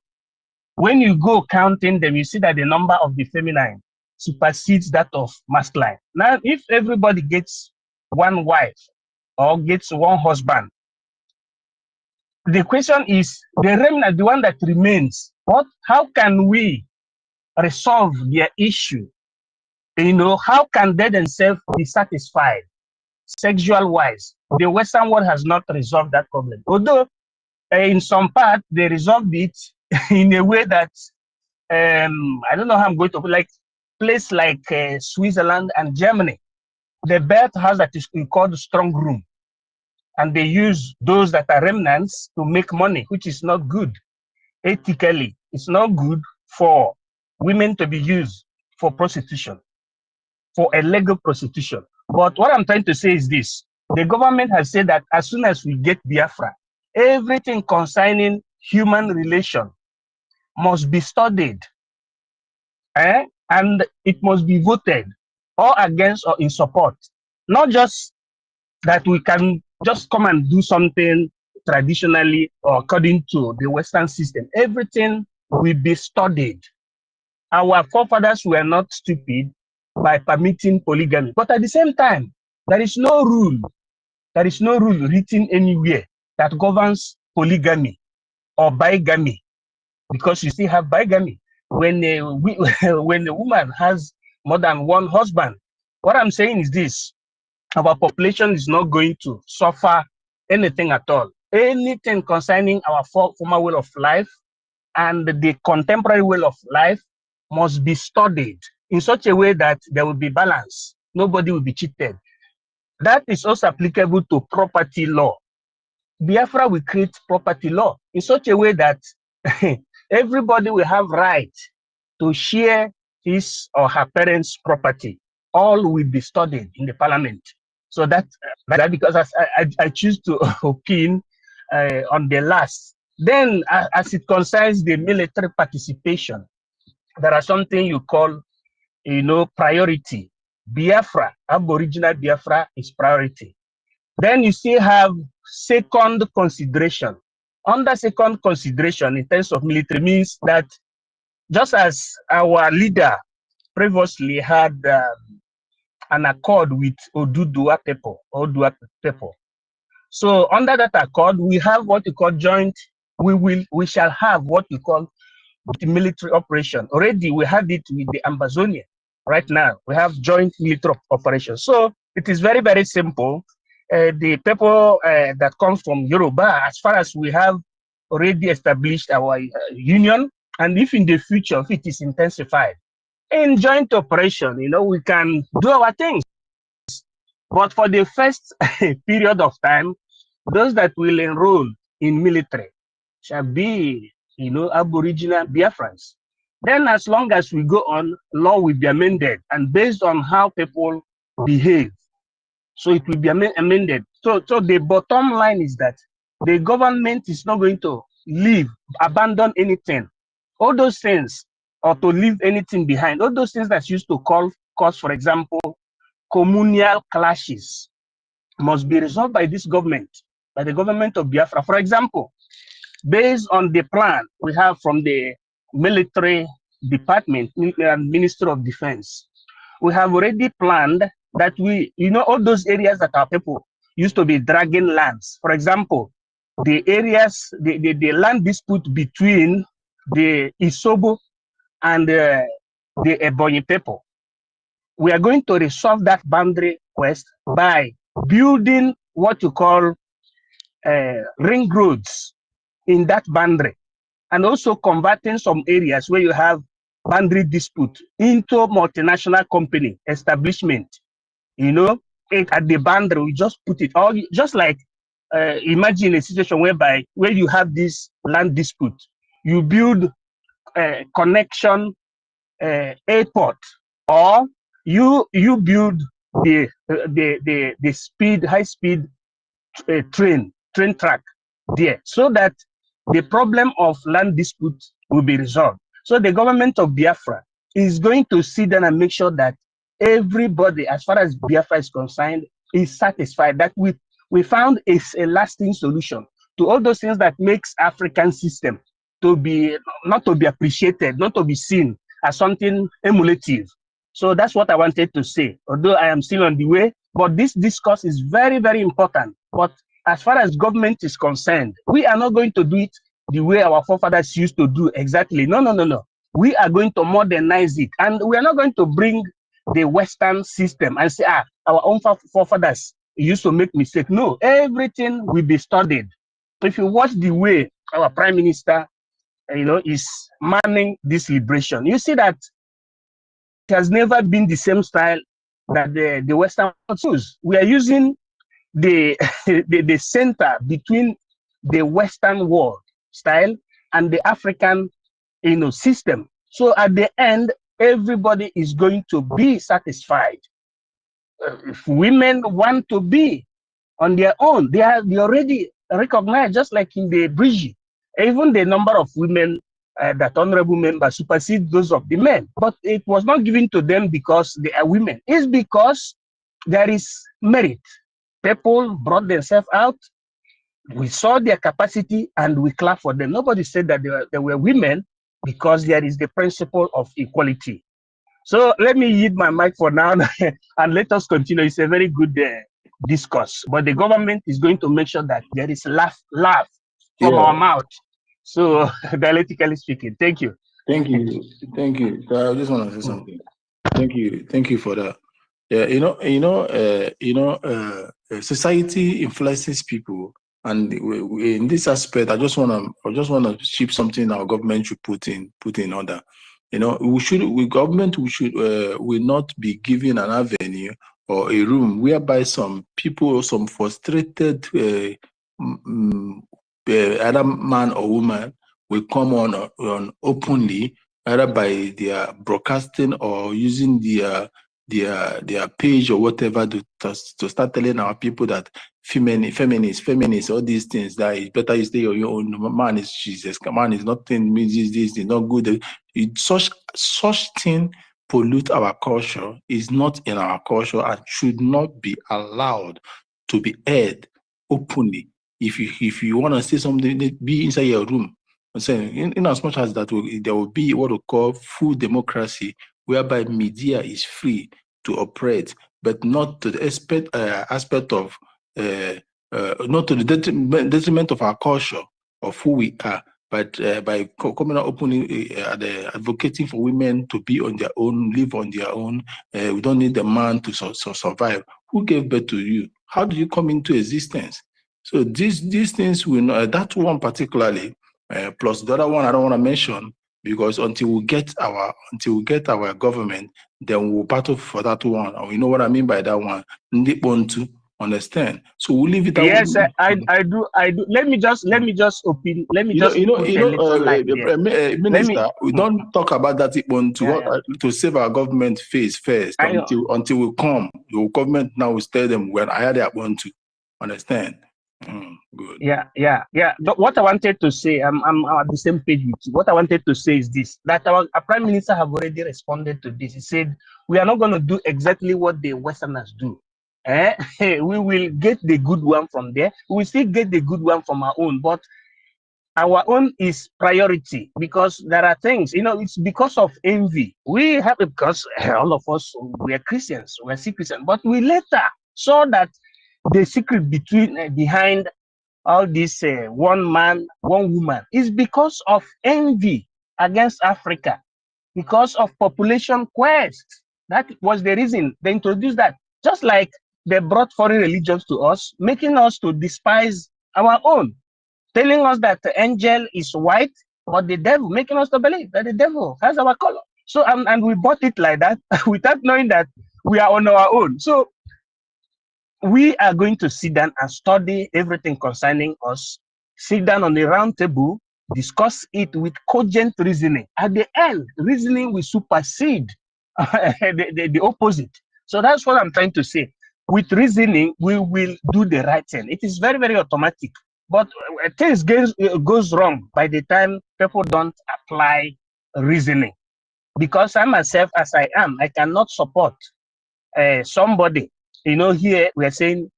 F: When you go counting them, you see that the number of the feminine supersedes that of masculine. Now, if everybody gets one wife or gets one husband, the question is the remnant, the one that remains, how can we resolve their issue? You know, how can they themselves be satisfied sexual wise? The Western world has not resolved that problem. Although in some part they resolved it in a way that I don't know how I'm going to put, like place like Switzerland and Germany. The bathhouse that is called strong room, and they use those that are remnants to make money, which is not good. Ethically, it's not good for women to be used for prostitution, for illegal prostitution. But what I'm trying to say is this: the government has said that as soon as we get Biafra, everything concerning human relation must be studied, and it must be voted or against or in support. Not just that we can just come and do something traditionally or according to the Western system. Everything will be studied. Our forefathers were not stupid by permitting polygamy, but at the same time, there is no rule written anywhere that governs polygamy or bigamy, because you still have bigamy when when a woman has more than one husband. What I'm saying is this: our population is not going to suffer anything at all. Anything concerning our former way of life and the contemporary way of life must be studied in such a way that there will be balance. Nobody will be cheated. That is also applicable to property law. Biafra will create property law in such a way that everybody will have right to share his or her parents' property. All will be studied in the parliament. So that because I choose to opine on the last. Then as it concerns the military participation, there are something you call, priority. Biafra, Aboriginal Biafra is priority. Then you still have second consideration. Under second consideration, in terms of military, means that just as our leader previously had an accord with Odudua people. So under that accord, we have what we call joint. We shall have what we call the military operation. Already we had it with the Ambazonia. Right now we have joint military operation. So it is very, very simple. The people that comes from Yoruba, as far as we have already established our union, and if in the future, if it is intensified, in joint operation, we can do our things. But for the first period of time, those that will enroll in military shall be, Aboriginal Biafrans. Then as long as we go on, law will be amended, and based on how people behave, so it will be amended. So the bottom line is that the government is not going to abandon anything. All those things, or to leave anything behind, all those things that's used to cause, for example, communal clashes, must be resolved by this government, by the government of Biafra. For example, based on the plan we have from the military department, Ministry of Defense, we have already planned that all those areas that our people used to be dragging lands. For example, the areas, the land dispute between the Isobo and the Ebonyi people. We are going to resolve that boundary quest by building what you call ring roads in that boundary, and also converting some areas where you have boundary dispute into multinational company establishment. At the boundary, we just put it all, just like imagine a situation where you have this land dispute, you build a connection airport, or you build the speed, high speed train track there, so that the problem of land dispute will be resolved. So the government of Biafra is going to sit down and make sure that everybody, as far as Biafra is concerned, is satisfied that we found a lasting solution to all those things that makes African system to be not to be appreciated, not to be seen as something emulative. So that's what I wanted to say, although I am still on the way. But this discourse is very, very important. But as far as government is concerned, we are not going to do it the way our forefathers used to do exactly. No, no, no, no. We are going to modernize it. And we are not going to bring the Western system and say, our own forefathers used to make mistakes. No, everything will be studied. If you watch the way our prime minister, is manning this liberation, you see that it has never been the same style that the Western choose. We are using the the center between the Western world style and the African system. So at the end, everybody is going to be satisfied. If women want to be on their own, they already recognized, just like in the bridge. Even the number of women that honorable member supersede those of the men, but it was not given to them because they are women. It's because there is merit. People brought themselves out. We saw their capacity and we clap for them. Nobody said that they were women, because there is the principle of equality. So let me yield my mic for now and let us continue. It's a very good discourse, but the government is going to make sure that there is laugh from our mouth. So dialectically speaking, thank you.
D: Thank you. Thank you. I just want to say something. Thank you. Thank you for that. Yeah, society influences people, and in this aspect, I just want to ship something our government should put in order. Government will not be given an avenue or a room whereby some people, some frustrated either man or woman will come on openly, either by their broadcasting or using their page or whatever to start telling our people that feminist, all these things, that it's better you stay on your own. Man is Jesus, man is nothing, this is not good. Such thing pollute our culture, is not in our culture, and should not be allowed to be aired openly. If you want to say something, be inside your room. I'm saying, in as much as that there will be what we call full democracy, whereby media is free to operate, but not to the aspect of not to the detriment of our culture, of who we are, but by coming out openly advocating for women to be on their own, live on their own. We don't need a man to survive. Who gave birth to you? How do you come into existence? So these things will not, that one particularly, plus the other one I don't want to mention, because until we get our government, then we'll battle for that one. And we know what I mean by that one. They want to understand. So we'll leave it.
F: Yes, I do. Let me just open. Let me just
D: Minister, we don't talk about that to save our government face first until we come. The government now will tell them when I had that want to understand. Good.
F: Yeah. But what I wanted to say, I'm at the same page with you. What I wanted to say is this: that our prime minister have already responded to this. He said we are not going to do exactly what the Westerners do. We will get the good one from there. We will still get the good one from our own, but our own is priority, because there are things, it's because of envy. We have, because all of us, we are Christians, we are still Christians, but we later saw that the secret behind all this one man, one woman is because of envy against Africa, because of population quest. That was the reason they introduced that. Just like they brought foreign religions to us, making us to despise our own, telling us that the angel is white, but the devil, making us to believe that the devil has our color. So, and we bought it like that without knowing that we are on our own. So we are going to sit down and study everything concerning us, sit down on a round table, discuss it with cogent reasoning. At the end, reasoning will supersede the opposite. So that's what I'm trying to say. With reasoning, we will do the right thing. It is very, very automatic. But things goes wrong by the time people don't apply reasoning. Because I myself, as I am, I cannot support somebody. Here we are saying,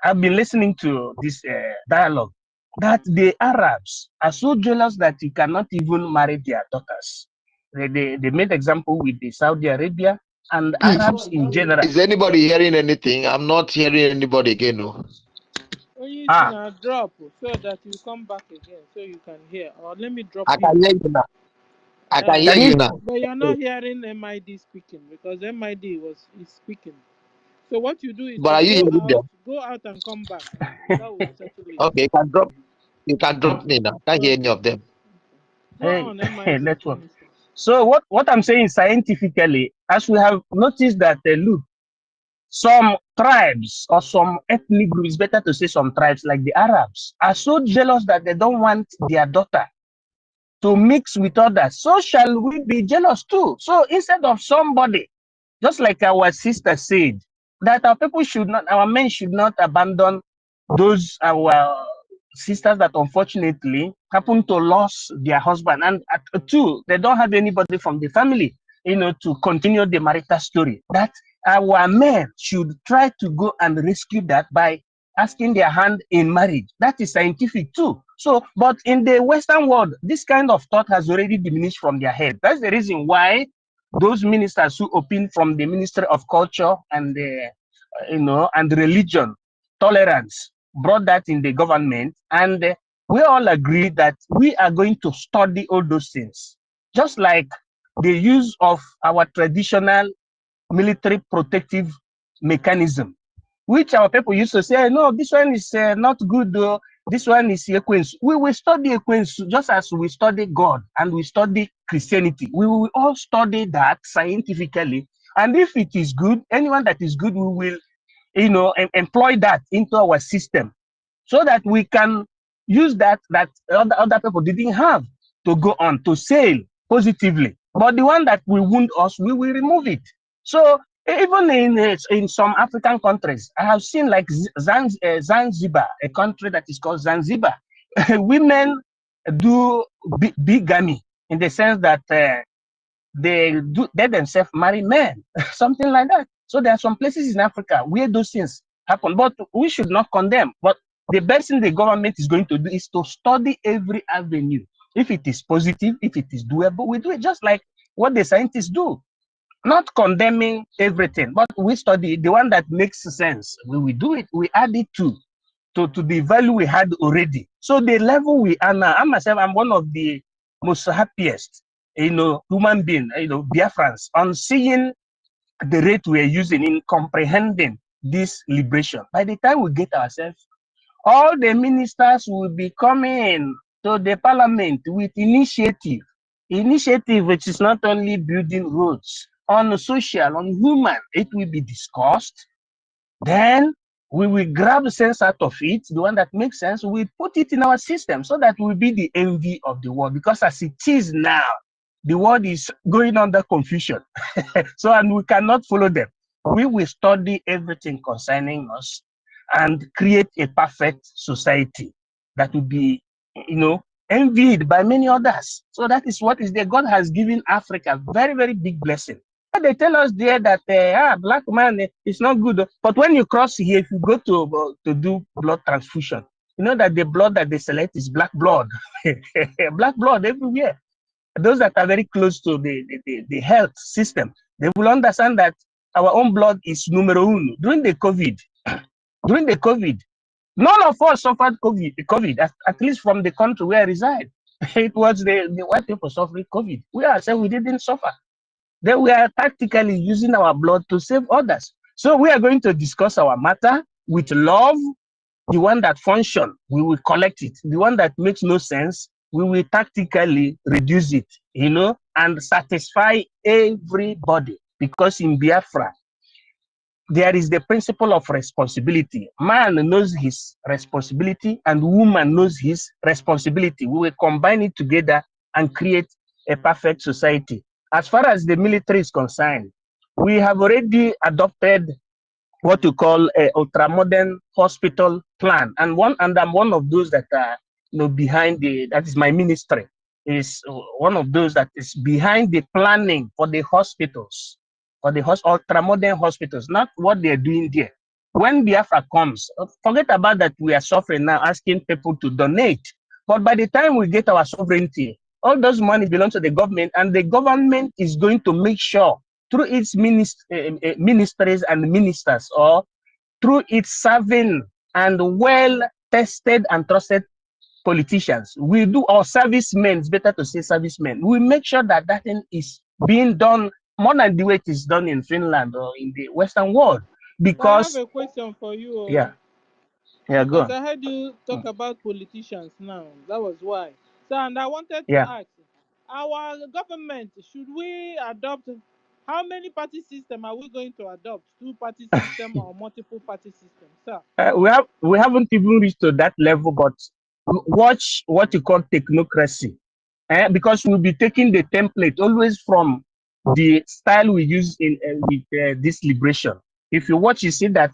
F: I've been listening to this dialogue, that the Arabs are so jealous that you cannot even marry their daughters. They made example with the Saudi Arabia and Arabs in general.
C: Is anybody hearing anything? I'm not hearing anybody again. No.
A: You can drop so that you come back again so you can hear. Or let me drop.
C: I can hear you now. I can hear you now.
A: But you're not hearing MID speaking because MID is speaking. So what you do is
C: but are you hearing them?
A: Go out and come back. And that will settle it.
C: Okay, you can drop me now. I can't hear any of them.
F: Network. So what I'm saying scientifically, as we have noticed that look, some tribes or some ethnic groups, better to say some tribes like the Arabs, are so jealous that they don't want their daughter to mix with others. So shall we be jealous too? So instead of somebody, just like our sister said, that our men should not abandon those our sisters that unfortunately happen to lose their husband, and two, they don't have anybody from the family, to continue the marital story. That our men should try to go and rescue that by asking their hand in marriage. That is scientific too. So, but in the Western world, this kind of thought has already diminished from their head. That's the reason why those ministers who open from the Ministry of Culture and and religion, tolerance, brought that in the government, and we all agree that we are going to study all those things, just like the use of our traditional military protective mechanism, which our people used to say, no, this one is not good, though. This one is EKID. We will study EKID just as we study God and we study Christianity. We will all study that scientifically, and if it is good, anyone that is good, we will employ that into our system so that we can use that other people didn't have to go on to sail positively. But the one that will wound us, we will remove it. So even in some African countries, I have seen like Zanzibar, a country that is called Zanzibar. Women do bigamy in the sense that they themselves marry men, something like that. So there are some places in Africa where those things happen, but we should not condemn. But the best thing the government is going to do is to study every avenue. If it is positive, if it is doable, we do it just like what the scientists do. Not condemning everything, but we study the one that makes sense. We will do it. We add it to the value we had already. So the level we are now, I'm one of the most happiest, human being, Biafrans, on seeing the rate we are using in comprehending this liberation. By the time we get ourselves, all the ministers will be coming to the parliament with initiative, which is not only building roads, on social, on human, it will be discussed. Then we will grab sense out of it, the one that makes sense, we put it in our system so that we'll be the envy of the world. Because as it is now, the world is going under confusion. So, and we cannot follow them. We will study everything concerning us and create a perfect society that will be, envied by many others. So that is what is there. God has given Africa very, very big blessing. They tell us there that black man is not good. But when you cross here, if you go to do blood transfusion, you know that the blood that they select is black blood. Black blood everywhere. Those that are very close to the health system, they will understand that our own blood is numero uno. During the COVID, none of us suffered COVID, at least from the country where I reside. It was the white people suffering COVID. We ourselves, we didn't suffer. Then we are practically using our blood to save others. So we are going to discuss our matter with love. The one that functions, we will collect it. The one that makes no sense, we will tactically reduce it, and satisfy everybody. Because in Biafra, there is the principle of responsibility. Man knows his responsibility and woman knows his responsibility. We will combine it together and create a perfect society. As far as the military is concerned, we have already adopted what you call a ultra-modern hospital plan, and I'm one of those that are behind that is my ministry, is one of those that is behind the planning for the hospitals, for the ultra-modern hospitals, not what they're doing there. When Biafra comes, forget about that we are suffering now, asking people to donate. But by the time we get our sovereignty, all those money belongs to the government, and the government is going to make sure through its ministries and ministers, or through its serving and well-tested and trusted politicians, we do, our servicemen, it's better to say servicemen, we make sure that that thing is being done more than the way it is done in Finland or in the Western world. Because
A: I have a question for you.
F: Yeah, go on.
A: I heard you talk about politicians now. That was why. So, and I wanted to ask, our government, should we adopt, how many party system are we going to adopt? 2-party system or multiple party system, sir?
F: We haven't even reached to that level, but watch what you call technocracy, because we'll be taking the template always from the style we use in with this liberation. If you watch, you see that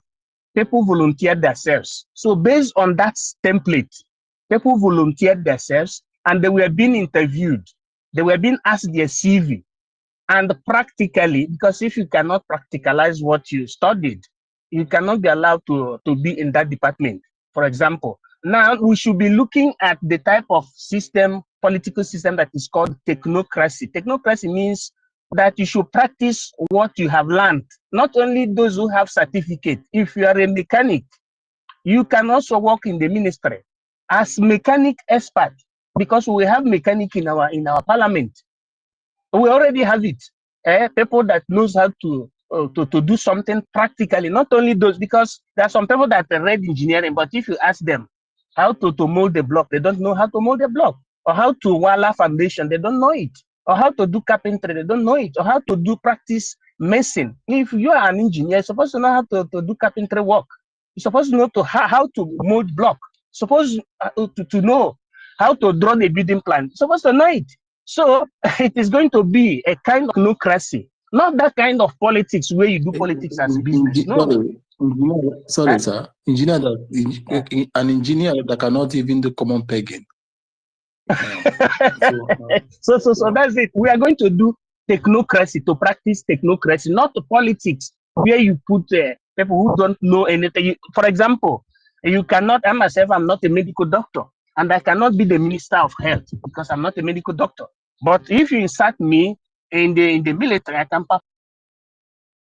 F: people volunteered themselves. So based on that template, people volunteered themselves, and they were being interviewed. They were being asked their CV. And practically, because if you cannot practicalize what you studied, you cannot be allowed to be in that department, for example. Now, we should be looking at the type of system, political system, that is called technocracy. Technocracy means that you should practice what you have learned. Not only those who have certificate. If you are a mechanic, you can also work in the ministry as mechanic expert, because we have mechanic in our parliament. We already have it. People that knows how to do something practically. Not only those, because there are some people that read engineering, but if you ask them how to mold the block, they don't know how to mold the block. Or how to wire foundation, they don't know it. Or how to do carpentry, they don't know it. Or how to do practice medicine. If you are an engineer, you're supposed to know how to do carpentry work. You're supposed to know how to mold block. Supposed to know how to draw the building plan. You're supposed to know it. So it is going to be a kind of democracy, not that kind of politics where you do politics as business. No.
D: Sorry, sir. An engineer that cannot even do common pegging.
F: So that's it. We are going to do technocracy, to practice technocracy, not politics where you put people who don't know anything. For example, you cannot, I myself, I'm not a medical doctor, and I cannot be the Minister of Health because I'm not a medical doctor. But if you insert me in the military, I can.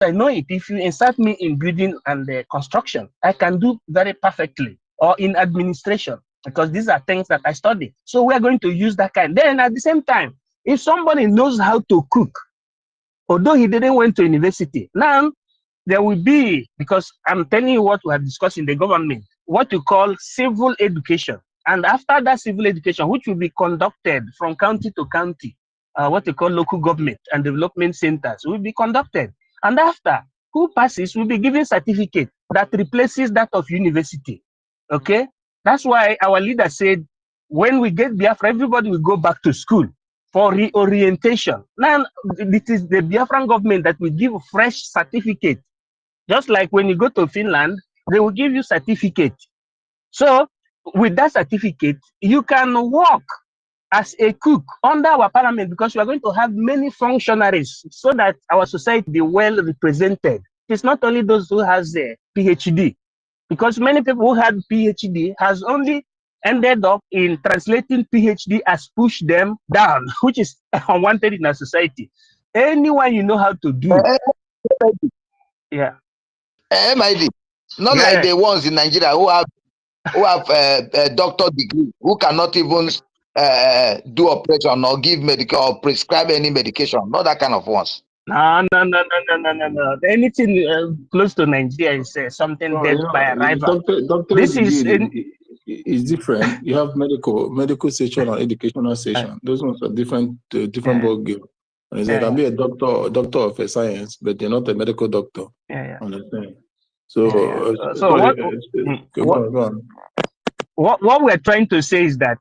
F: I know it. If you insert me in building and construction, I can do very perfectly, or in administration, because these are things that I study. So we are going to use that kind. Then at the same time, if somebody knows how to cook, although he didn't went to university, now there will be, because I'm telling you what we have discussed in the government, what you call civil education. And after that civil education, which will be conducted from county to county, what you call local government and development centers will be conducted. And after, who passes will be given certificate that replaces that of university. Okay? That's why our leader said, when we get Biafra, everybody will go back to school for reorientation. Now, it is the Biafran government that will give a fresh certificate. Just like when you go to Finland, they will give you certificate. So, with that certificate, you can work as a cook under our parliament, because we are going to have many functionaries so that our society be well represented. It's not only those who has a PhD, because many people who had PhD has only ended up in translating PhD as push them down, which is unwanted in our society. Anyone you know how to do. Yeah.
C: MID. Not like the ones in Nigeria who have a doctor degree, who cannot even do operation or give medical or prescribe any medication. Not that kind of ones.
F: No. Anything close to Nigeria is something dead by arrival.
D: This is different. You have medical section or educational section. Those ones are different ball game. And they can be a doctor of a science, but they're not a medical doctor. Understand? So,
F: what we're trying to say is that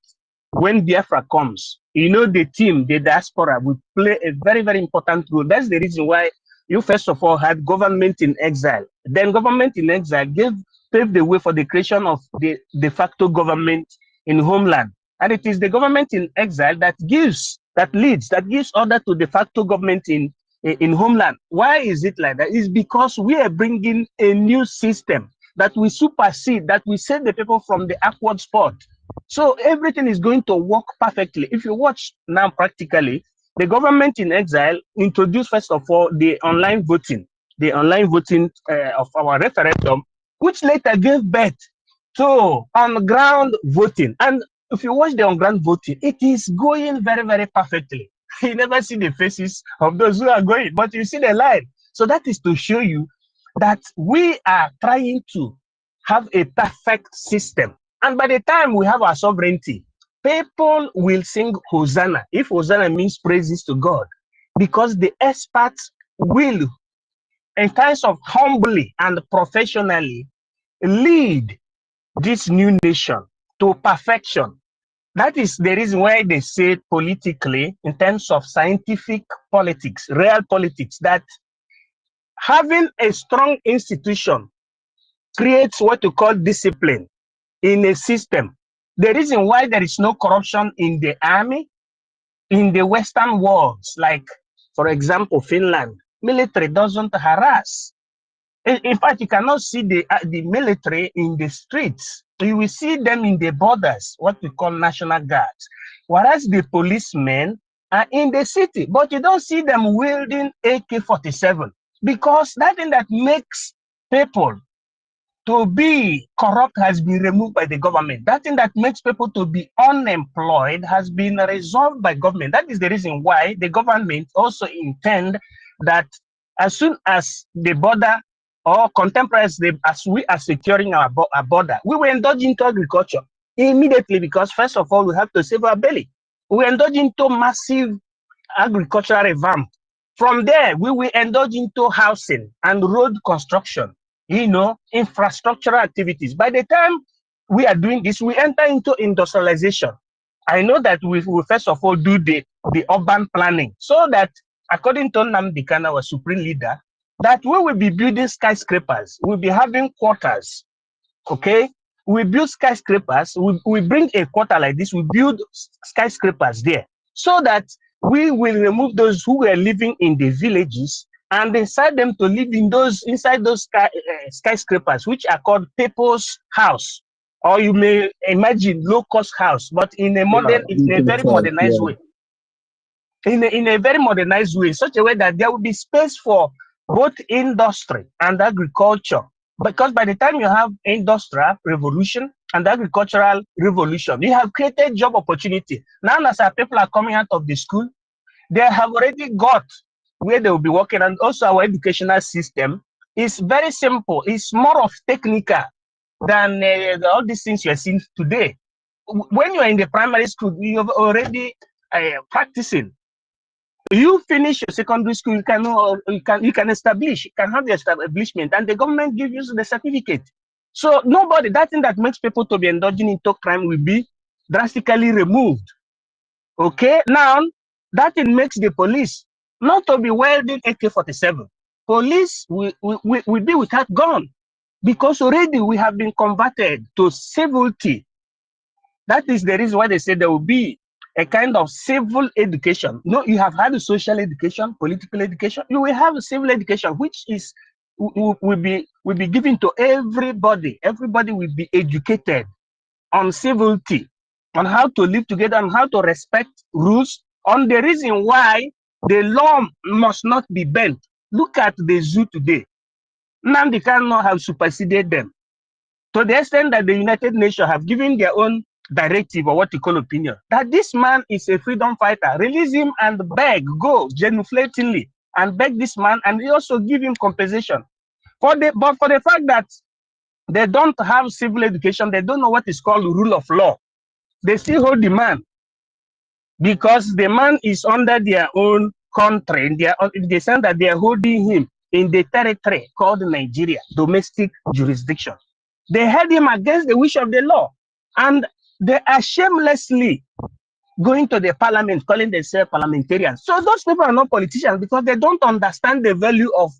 F: when Biafra comes, the team, the diaspora, will play a very, very important role. That's the reason why you first of all had government in exile. Then government in exile paved the way for the creation of the de facto government in homeland. And it is the government in exile that gives order to de facto government in homeland. Why is it like that? It's because we are bringing a new system that we supersede, that we save the people from the awkward spot. So everything is going to work perfectly. If you watch now practically, the government in exile introduced, first of all, the online voting of our referendum, which later gave birth to on-ground voting. And if you watch the on-ground voting, it is going very, very perfectly. You never see the faces of those who are going, but you see the line. So that is to show you that we are trying to have a perfect system. And by the time we have our sovereignty, people will sing Hosanna, if Hosanna means praises to God, because the experts will, in times of humbly and professionally, lead this new nation to perfection. That is the reason why they say politically, in terms of scientific politics, real politics, that having a strong institution creates what you call discipline in a system. The reason why there is no corruption in the army, in the Western worlds, like, for example, Finland, military doesn't harass. In fact, you cannot see the military in the streets. You will see them in the borders, what we call national guards. Whereas the policemen are in the city, but you don't see them wielding AK-47, because that thing that makes people to be corrupt has been removed by the government. That thing that makes people to be unemployed has been resolved by government. That is the reason why the government also intend that as soon as the border or contemporaries, as we are securing our border, we will indulge into agriculture immediately, because first of all, we have to save our belly. We indulge into massive agricultural revamp. From there, we will indulge into housing and road construction, infrastructural activities. By the time we are doing this, we enter into industrialization. I know that we will first of all do the urban planning, so that according to Nnamdi Kanu, our supreme leader, that we will be building skyscrapers, we'll be having quarters, okay? We build skyscrapers, we bring a quarter like this, we build skyscrapers there, so that we will remove those who were living in the villages and decide them to live in inside those skyscrapers, which are called people's house, or you may imagine low-cost house, but in a modern, in a very modernized way. In a very modernized way, in such a way that there will be space for both industry and agriculture. Because by the time you have industrial revolution and agricultural revolution, you have created job opportunity. Now, as our people are coming out of the school, they have already got where they will be working. And also our educational system is very simple. It's more of technical than all these things you are seeing today. When you are in the primary school, you have already practicing. You finish your secondary school, you can establish, you can have the establishment, and the government gives you the certificate. So nobody, that thing that makes people to be indulging into crime will be drastically removed. Okay, now that it makes the police not to be wielding AK-47. Police will be without gun, because already we have been converted to civility. That is the reason why they say there will be a kind of civil education. No, you have had a social education, political education. You will have a civil education, which is will be given to everybody. Everybody will be educated on civility, on how to live together, on how to respect rules, on the reason why the law must not be bent. Look at the zoo today. Nnamdi Kanu have superseded them to the extent that the United Nations have given their own directive, or what you call opinion, that this man is a freedom fighter. Release him and beg, go genuflectingly and beg this man, and they also give him compensation. But for the fact that they don't have civil education, they don't know what is called rule of law, they still hold the man, because the man is under their own country. In the sense that they are holding him in the territory called Nigeria, domestic jurisdiction. They held him against the wish of the law, and they are shamelessly going to the parliament, calling themselves parliamentarians. So those people are not politicians because they don't understand the value of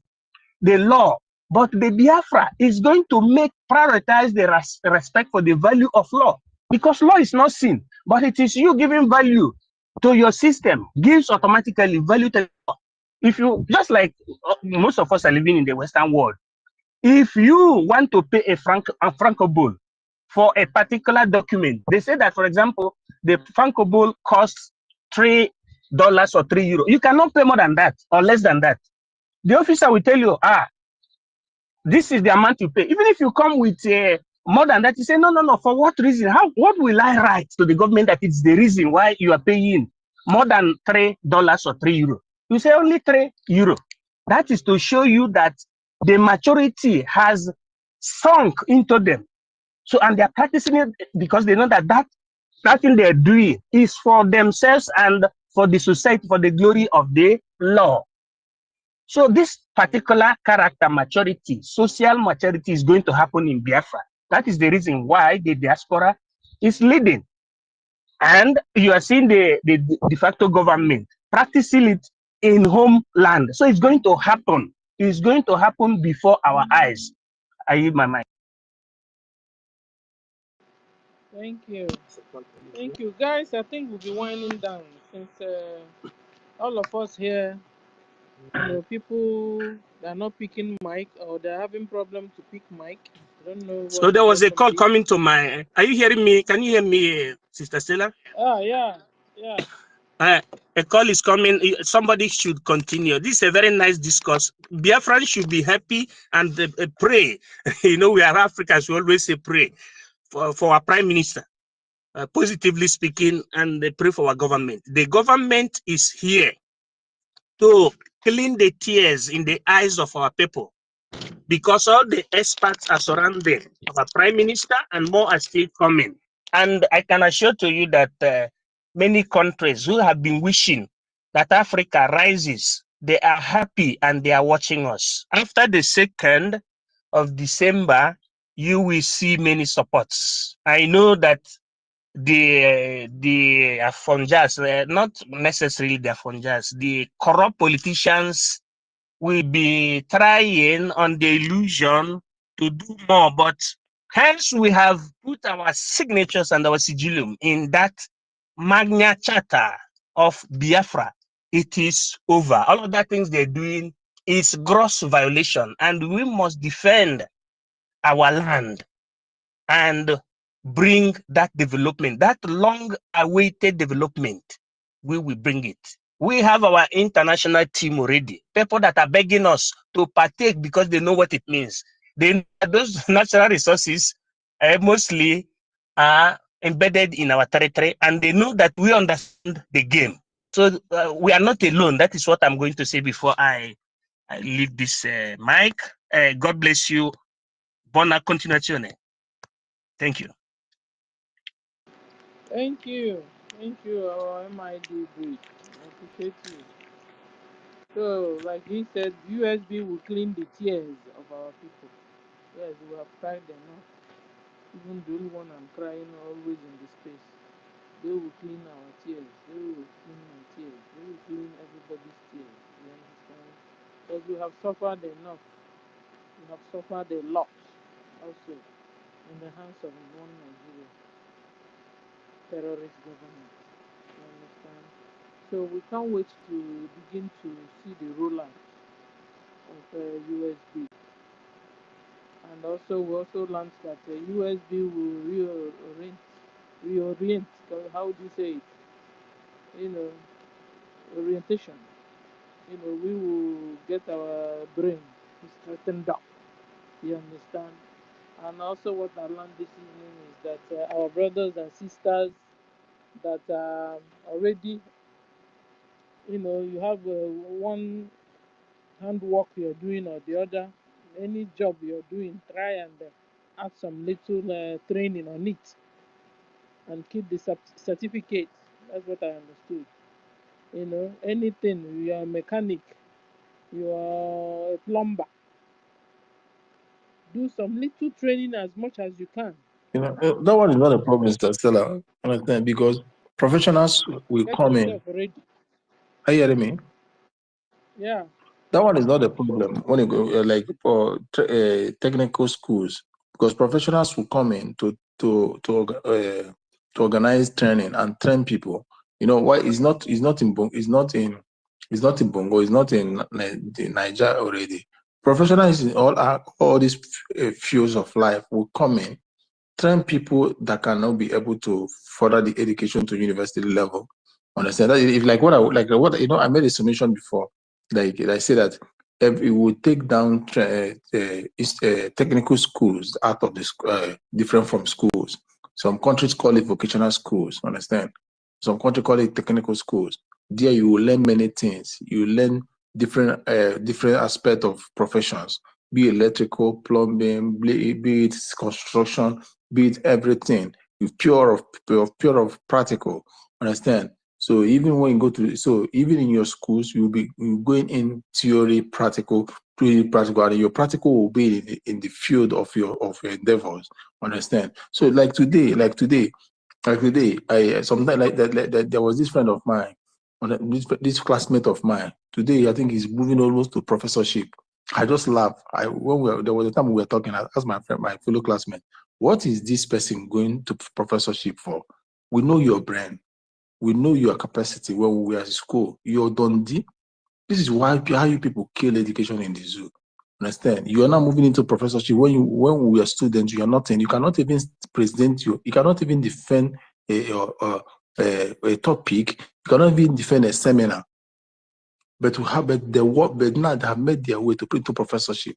F: the law. But the Biafra is going to prioritize the respect for the value of law, because law is not sin, but it is you giving value to your system, gives automatically value to law. If you, just like most of us are living in the Western world, if you want to pay a franco bull for a particular document, they say that, for example, the franco bull costs $3 or €3. You cannot pay more than that or less than that. The officer will tell you, this is the amount you pay. Even if you come with more than that, you say, no, for what reason? What will I write to the government that it's the reason why you are paying more than $3 or €3? You say only €3. That is to show you that the maturity has sunk into them. So, and they are practicing it because they know that that thing they're doing is for themselves and for the society, for the glory of the law. So this particular character maturity, social maturity, is going to happen in Biafra. That is the reason why the diaspora is leading. And you are seeing the de facto government practicing it in homeland. So it's going to happen. It's going to happen before our eyes. I use my mind.
A: Thank you. Thank you. Guys, I think we'll be winding down since all of us here, people that are not picking mic or they're having problem to pick mic. I don't know what.
F: So there was a call coming to my. Are you hearing me? Can you hear me, Sister Stella?
A: Yeah.
F: A call is coming. Somebody should continue. This is a very nice discourse. Biafrans should be happy and pray. We are Africans. We always say pray for our prime minister, positively speaking, and pray for our government. The government is here to clean the tears in the eyes of our people, because all the experts are surrounding our prime minister and more are still coming. And I can assure to you that many countries who have been wishing that Africa rises, they are happy and they are watching us. After the 2nd of December, you will see many supports. I know that the Afonjas, not necessarily the Afonjas, the corrupt politicians will be trying on the illusion to do more, but hence we have put our signatures and our sigillum in that Magna Charta of Biafra. It is over. All of that things they're doing is gross violation, and we must defend our land and bring that development, that long-awaited development. We will bring it. We have our international team already, people that are begging us to partake because they know what it means. Those natural resources mostly are embedded in our territory, and they know that we understand the game. So we are not alone. That is what I'm going to say before I leave this mic. God bless you. Buona continuazione. Thank you.
A: Thank you, our MID bridge. I appreciate you. So, like he said, USB will clean the tears of our people. Yes, we have cried enough. Even the only one I'm crying always in the space. They will clean our tears. They will clean my tears. They will clean everybody's tears. You understand? Because we have suffered enough. We have suffered a lot also in the hands of one Nigeria terrorist government. You understand? So we can't wait to begin to see the rollout of USB. And also we also learned that USB will reorient. How do you say it? Orientation. We will get our brain straightened up. You understand? And also what I learned this evening is that our brothers and sisters that are already, you have one handwork you're doing or the other, any job you're doing, try and add some little training on it and keep the certificate. That's what I understood. Anything, you are a mechanic, you are a plumber, do some little training as much as you can.
D: That one is not a problem, Mr. Stella. Understand? Because Professionals will
A: Get
D: come in.
A: yourself ready.
D: Are you hearing me?
A: Yeah.
D: That one is not a problem when you go like for technical schools, because professionals will come in to organize training and train people. You know why? It's not in Bongo, it's not in Niger already. Professionals in all these fields of life will come in, train people that cannot be able to further the education to university level. Understand that? If like what I made a submission before, like I say that if it would take down technical schools out of the different from schools. Some countries call it vocational schools. Understand? Some countries call it technical schools. There you will learn many things. You learn different aspects of professions, be it electrical, plumbing, be it construction, be it everything. With pure of practical. Understand? So even when you go to, so even in your schools, you'll be going in theory, practical, and your practical will be in the field of your endeavors. Understand? So like today, I sometimes like that there was this friend of mine, this classmate of mine. Today, I think he's moving almost to professorship. I just laugh. There was a time we were talking. I asked my friend, my fellow classmate, what is this person going to professorship for? We know your brain. We know your capacity when we were at school. You're Dundee. This is how you people kill education in the zoo. Understand? You are now moving into professorship. When we are students, you are nothing. You cannot even present you cannot even defend a topic. You cannot even defend a seminar. But now they have made their way into professorship.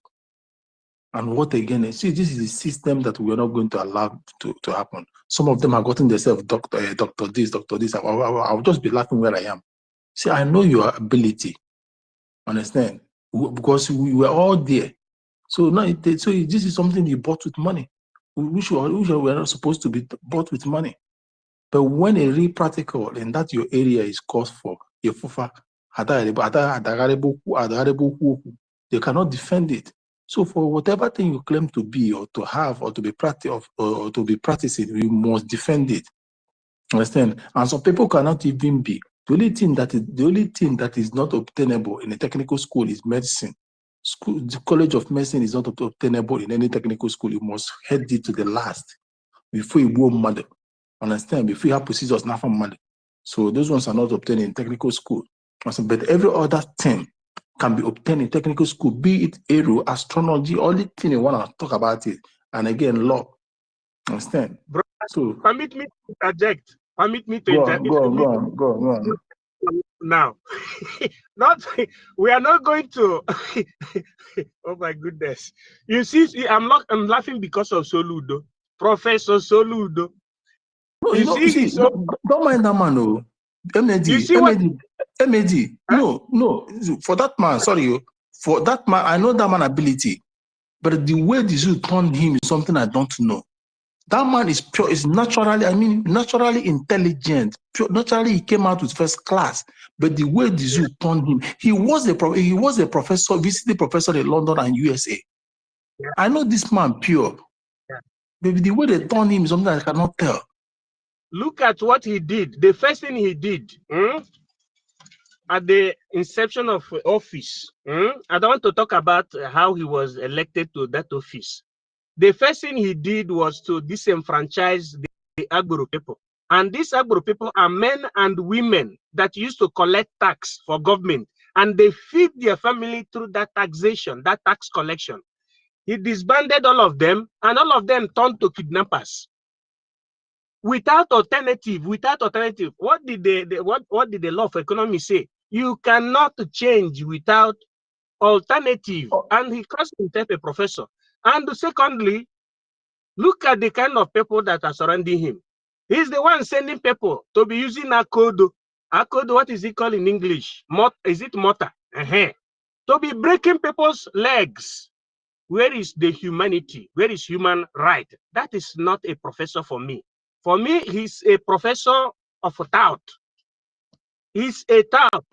D: And what again? See, this is a system that we are not going to allow to happen. Some of them have gotten themselves doctor this. I'll just be laughing where I am. See, I know your ability. Understand? Because we were all there. So now, this is something you bought with money. We are not supposed to be bought with money. But when a real practical and that your area is cost for, they cannot defend it. So for whatever thing you claim to be or to have or to be practicing, you must defend it. Understand? And some people cannot even be. The only thing that is not obtainable in a technical school is medicine. The College of Medicine is not obtainable in any technical school. You must head it to the last before you go mad. Understand? Before you have procedures now from mad. So those ones are not obtained in technical school. But every other thing can be obtained in technical school, be it aero, astronomy, only thing you want to talk about it. And again, law. Understand?
F: Bro,
D: so
F: permit me to interject. Permit me to interject.
D: Go on.
F: Now, we are not going to. Oh my goodness! You see, I'm laughing because of Soludo, Professor Soludo.
D: Don't mind that man, no. MAD. No. For that man, sorry, for that man, I know that man ability, but the way the zoo turned him is something I don't know. That man is pure, is naturally intelligent. Naturally, he came out with first class. But the way the zoo turned him, he was a professor, visiting professor in London and USA.
F: Yeah.
D: I know this man pure.
F: Yeah.
D: But the way they turned him is something I cannot tell.
F: Look at what he did. The first thing he did at the inception of office. I don't want to talk about how he was elected to that office. The first thing he did was to disenfranchise the Agboro people. And these Agboro people are men and women that used to collect tax for government. And they feed their family through that taxation, that tax collection. He disbanded all of them, and all of them turned to kidnappers. Without alternative. What did the law of economy say? You cannot change without alternative. And he calls himself a professor. And secondly, look at the kind of people that are surrounding him. He's the one sending people to be using AKOD. AKOD, what is it called in English? Is it mortar? To be breaking people's legs. Where is the humanity? Where is human right? That is not a professor for me. For me, he's a professor of a tout. He's a tout.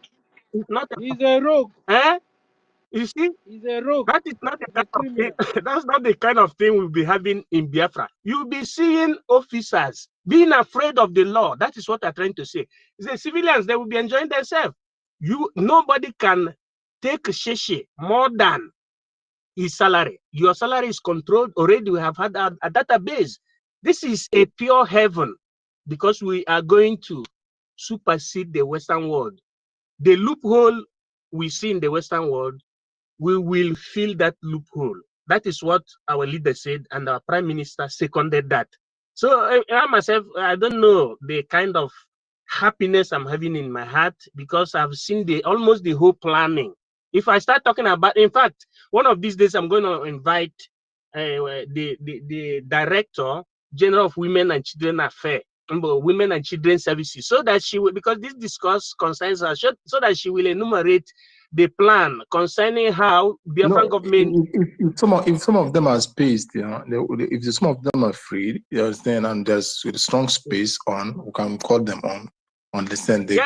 F: He's not a
A: He's a rogue.
F: You see,
A: He's a rogue.
F: that is not the
A: He's a criminal.
F: that's not the kind of thing we'll be having in Biafra. You'll be seeing officers being afraid of the law. That is what I'm trying to say. The civilians, they will be enjoying themselves. Nobody can take sheshe more than his salary. Your salary is controlled already. We have had a database. This is a pure heaven because we are going to supersede the Western world. The loophole we see in the Western world, we will fill that loophole. That is what our leader said, and our prime minister seconded that. So I myself, I don't know the kind of happiness I'm having in my heart because I've seen almost the whole planning. If I start talking about, in fact, one of these days I'm going to invite the director general of Women and Children Affairs, Women and Children Services, so that she will, because this discourse concerns her, so that she will enumerate the plan concerning how Biafran government.
D: If some of them are spaced, you know, if some of them are free, you understand, and there's a strong space on, we can call them on. Understand? They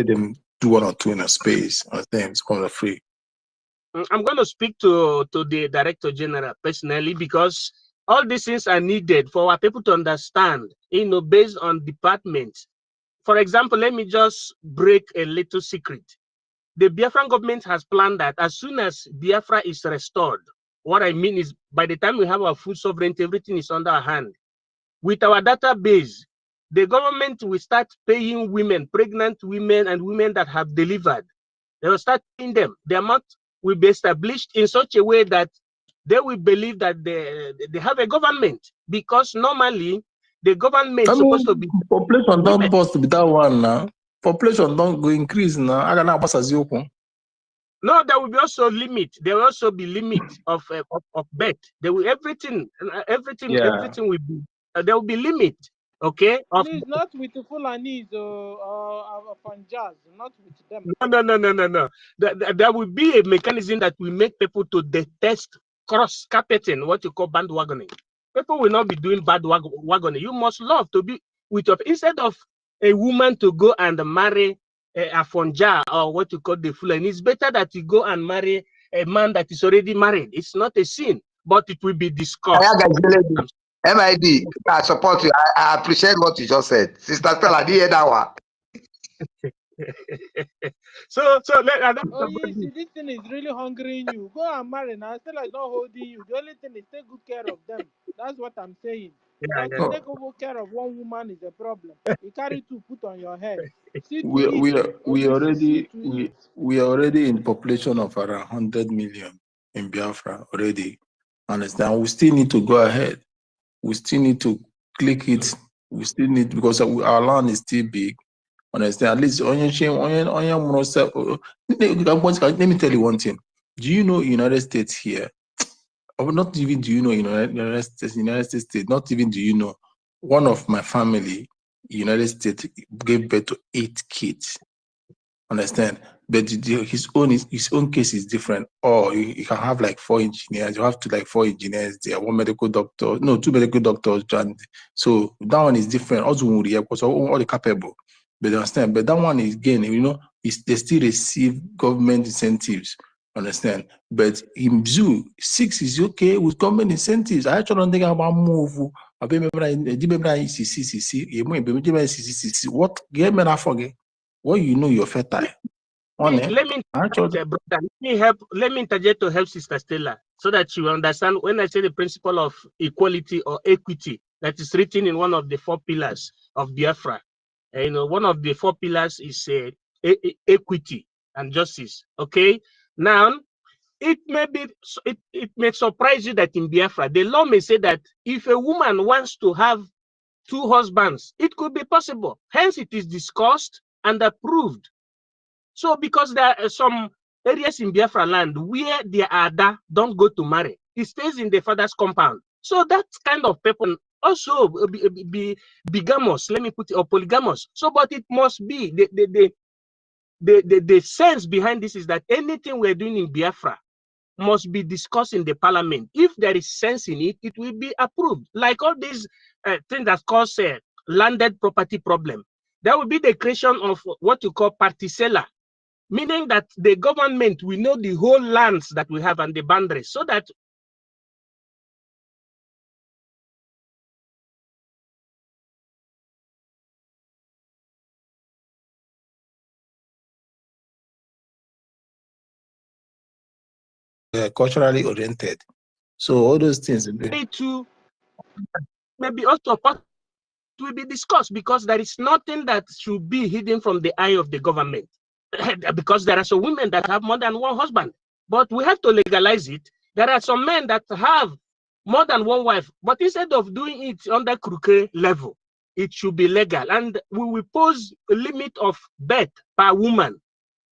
D: them do one or two in a space. Understand? It's called a free.
F: I'm going to speak to the Director General personally because all these things are needed for our people to understand, you know, based on departments. For example, let me just break a little secret. The Biafran government has planned that as soon as Biafra is restored, what I mean is by the time we have our full sovereignty, everything is under our hand. With our database, the government will start paying women, pregnant women and women that have delivered. They will start paying them. The amount will be established in such a way that they will believe that they have a government, because normally the government is supposed to be
D: population don't supposed to be that one now. Population don't go increase now. I don't know what's a
F: No, there will be also limit. There will also be limit of birth. There will everything will be. There will be limit. Okay.
A: Please, not with the Fulanis or Punjabs, not with them.
F: No. There will be a mechanism that will make people to detest cross-carpeting, what you call bandwagoning. People will not be doing bandwagoning. You must love to be with your, instead of a woman to go and marry a Fonja or what you call the Fulani. It's better that you go and marry a man that is already married. It's not a sin, but it will be discussed.
C: MID, I support you. I appreciate what you just said. Sister Stella, I didn't hear that one.
F: So
A: you see, this thing is really hungering you. Go and marry now. Stella is not holding you. The only thing is take good care of them. That's what I'm saying. Because to take good care of one woman is a problem. You carry two, put on your head.
D: We are already in population of around 100 million in Biafra already. Understand? We still need to go ahead. We still need to click it. We still need, because our land is still big. Understand? At least let me tell you one thing. Do you know United States here? Or not even do you know United States, not even do you know, one of my family, United States, gave birth to 8 kids. Understand? But his own case is different. Or you can have like 4 engineers. You have to like 4 engineers there, 1 medical doctor, no, 2 medical doctors. So that one is different. Also, because all the capable. But understand? But that one is, again, you know, they still receive government incentives. Understand? But in zoo, 6 is okay with government incentives. I actually don't think about move. What forget? What you know you're fertile.
F: Let me interject to help Sister Stella so that she will understand when I say the principle of equality or equity that is written in one of the 4 pillars of Biafra. You know, one of the 4 pillars is equity and justice. Okay, now it may surprise you that in Biafra the law may say that if a woman wants to have 2 husbands, it could be possible. Hence, it is discussed and approved. So, because there are some areas in Biafra land where the Ada don't go to marry, it stays in the father's compound. So that kind of people also be bigamous, let me put it, or polygamous. So, but it must be the sense behind this is that anything we're doing in Biafra must be discussed in the parliament. If there is sense in it, it will be approved. Like all these things that cause landed property problem. There will be the creation of what you call particella. meaning that the government will know the whole lands that we have and the boundaries, so that
D: culturally oriented. So all those things
F: to maybe also will be discussed, because there is nothing that should be hidden from the eye of the government. Because there are some women that have more than one husband, but we have to legalize it. There are some men that have more than one wife, but instead of doing it under crooked level, it should be legal. And we will pose a limit of birth per woman.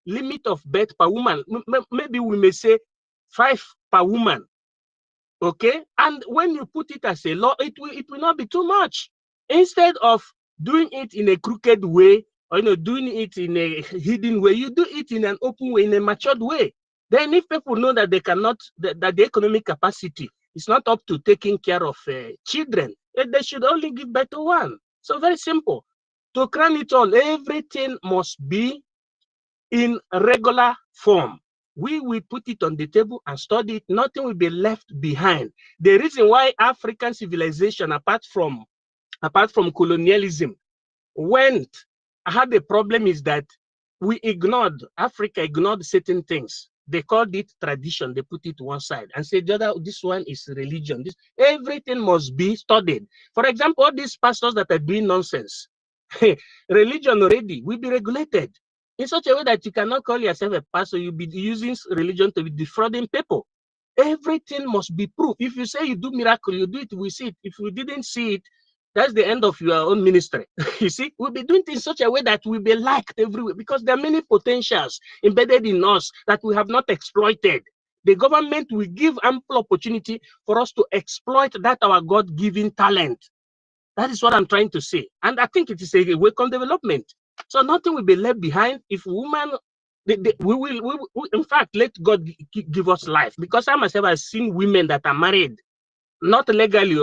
F: Limit of birth per woman. Maybe we may say 5 per woman. Okay, and when you put it as a law, it will not be too much. Instead of doing it in a crooked way, or doing it in a hidden way, you do it in an open way, in a matured way. Then if people know that they cannot, that the economic capacity is not up to taking care of children, they should only give birth to one. So very simple. To crown it all, everything must be in regular form. We will put it on the table and study it. Nothing will be left behind. The reason why African civilization, apart from colonialism, had a problem is that Africa ignored certain things. They called it tradition. They put it to one side and said, this one is religion. Everything must be studied. For example, all these pastors that are doing nonsense, religion already will be regulated in such a way that you cannot call yourself a pastor. You'll be using religion to be defrauding people. Everything must be proof. If you say you do miracle, you do it, we see it. If we didn't see it, that's the end of your own ministry. You see, we'll be doing it in such a way that we'll be liked everywhere, because there are many potentials embedded in us that we have not exploited. The government will give ample opportunity for us to exploit that our God-given talent. That is what I'm trying to say. And I think it is a welcome development. So nothing will be left behind. If women, we will, in fact, let God give us life. Because I myself have seen women that are married, not legally,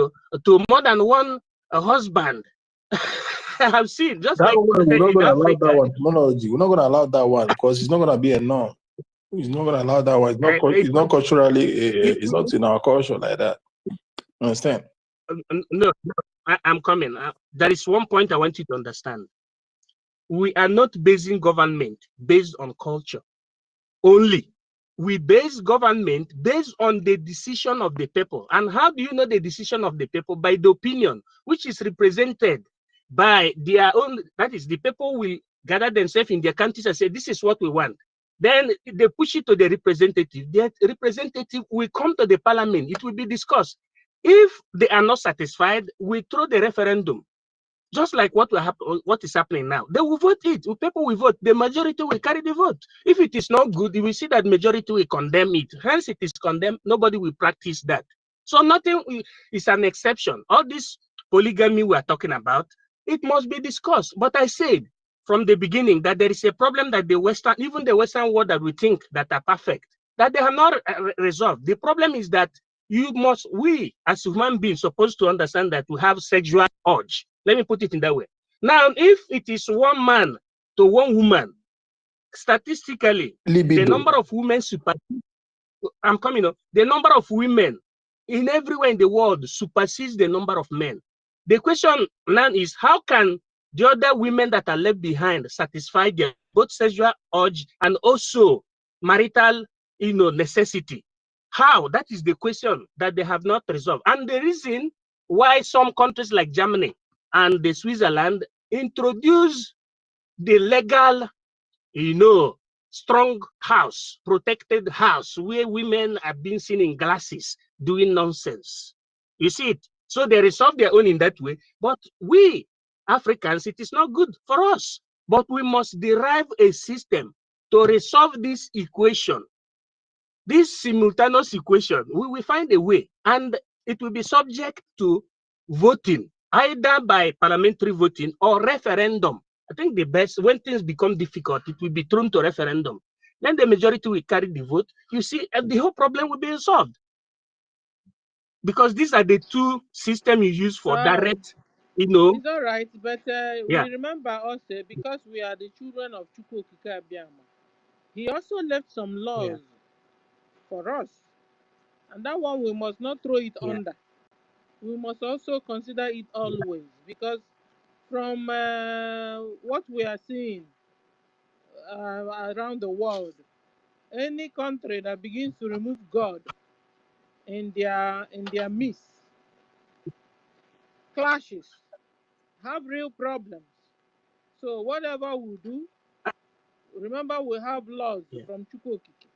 F: to more than one husband. I have seen, just
D: that
F: like
D: one, we're not
F: in
D: going to allow
F: Africa.
D: that one. Monology. We're not going to allow that one because it's not going to be a norm. It's not going to allow that one. It's not culturally, it's not in our culture like that. Understand?
F: No, I'm coming. There is one point I want you to understand. We are not basing government based on culture only. We base government based on the decision of the people. And how do you know the decision of the people? By the opinion, which is represented by their own, that is, the people will gather themselves in their countries and say, this is what we want. Then they push it to the representative. The representative will come to the parliament. It will be discussed. If they are not satisfied, we throw the referendum. Just like what is happening now. They will vote it. People will vote. The majority will carry the vote. If it is not good, you will see that majority will condemn it. Hence, it is condemned. Nobody will practice that. So nothing is an exception. All this polygamy we are talking about, it must be discussed. But I said from the beginning that there is a problem that even the Western world that we think that are perfect, that they have not resolved. The problem is that we as human beings supposed to understand that we have sexual urge. Let me put it in that way. Now, if it is one man to one woman, statistically,
D: Libido.
F: the number of women the number of women in everywhere in the world supersedes the number of men. The question now is, how can the other women that are left behind satisfy their both sexual urge and also marital, necessity? How? That is the question that they have not resolved. And the reason why some countries like Germany and the Switzerland introduce the legal, strong house, protected house, where women are being seen in glasses doing nonsense. You see it? So they resolve their own in that way. But we Africans, it is not good for us. But we must derive a system to resolve this equation. This simultaneous equation, we will find a way, and it will be subject to voting, either by parliamentary voting or referendum. I think the best, when things become difficult, it will be thrown to referendum. Then the majority will carry the vote. You see, the whole problem will be solved. Because these are the two systems you use for direct,
A: It's all right, but
F: yeah.
A: we remember also, because we are the children of EFIK-IBIBIO. he also left some laws for us. And that one we must not throw it under. We must also consider it always, because from what we are seeing around the world, any country that begins to remove God in their midst clashes, have real problems. So whatever we do, remember we have laws from Chukwokike.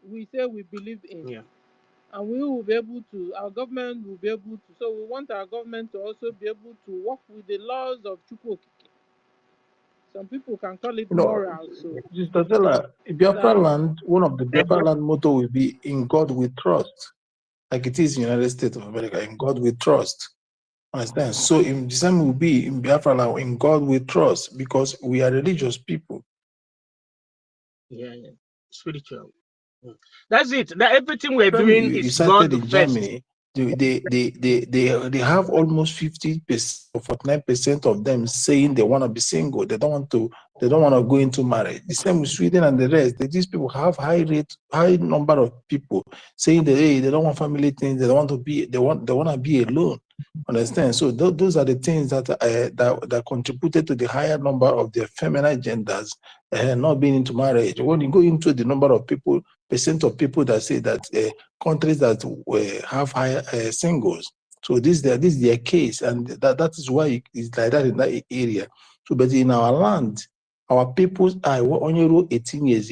A: We say we believe in. And we will be able to, our government will be able to, so we want our government to also be able to work with the laws of Chukwokike. Some people can call it moral. So,
D: Biafra land, one of the Biafra land motto will be "In God we trust," like it is in the United States of America. In God we trust. Understand? So in the same will be in Biafra land, in God we trust, because we are religious people.
F: Spiritual. That's it. That everything we're doing is God
D: in
F: first.
D: Germany. They have almost 50% or 49% of them saying they want to be single. They don't want to go into marriage. The same with Sweden and the rest. These people have high number of people saying that, hey, they don't want family things. They don't want to be. They want to be alone. Understand? So those are the things that that contributed to the higher number of the feminine genders not being into marriage. When you go into the number of people, percent of people that say that countries that have higher singles, so this is their case, and that is why it's like that in that area. So, but in our land, our people are only 18 years.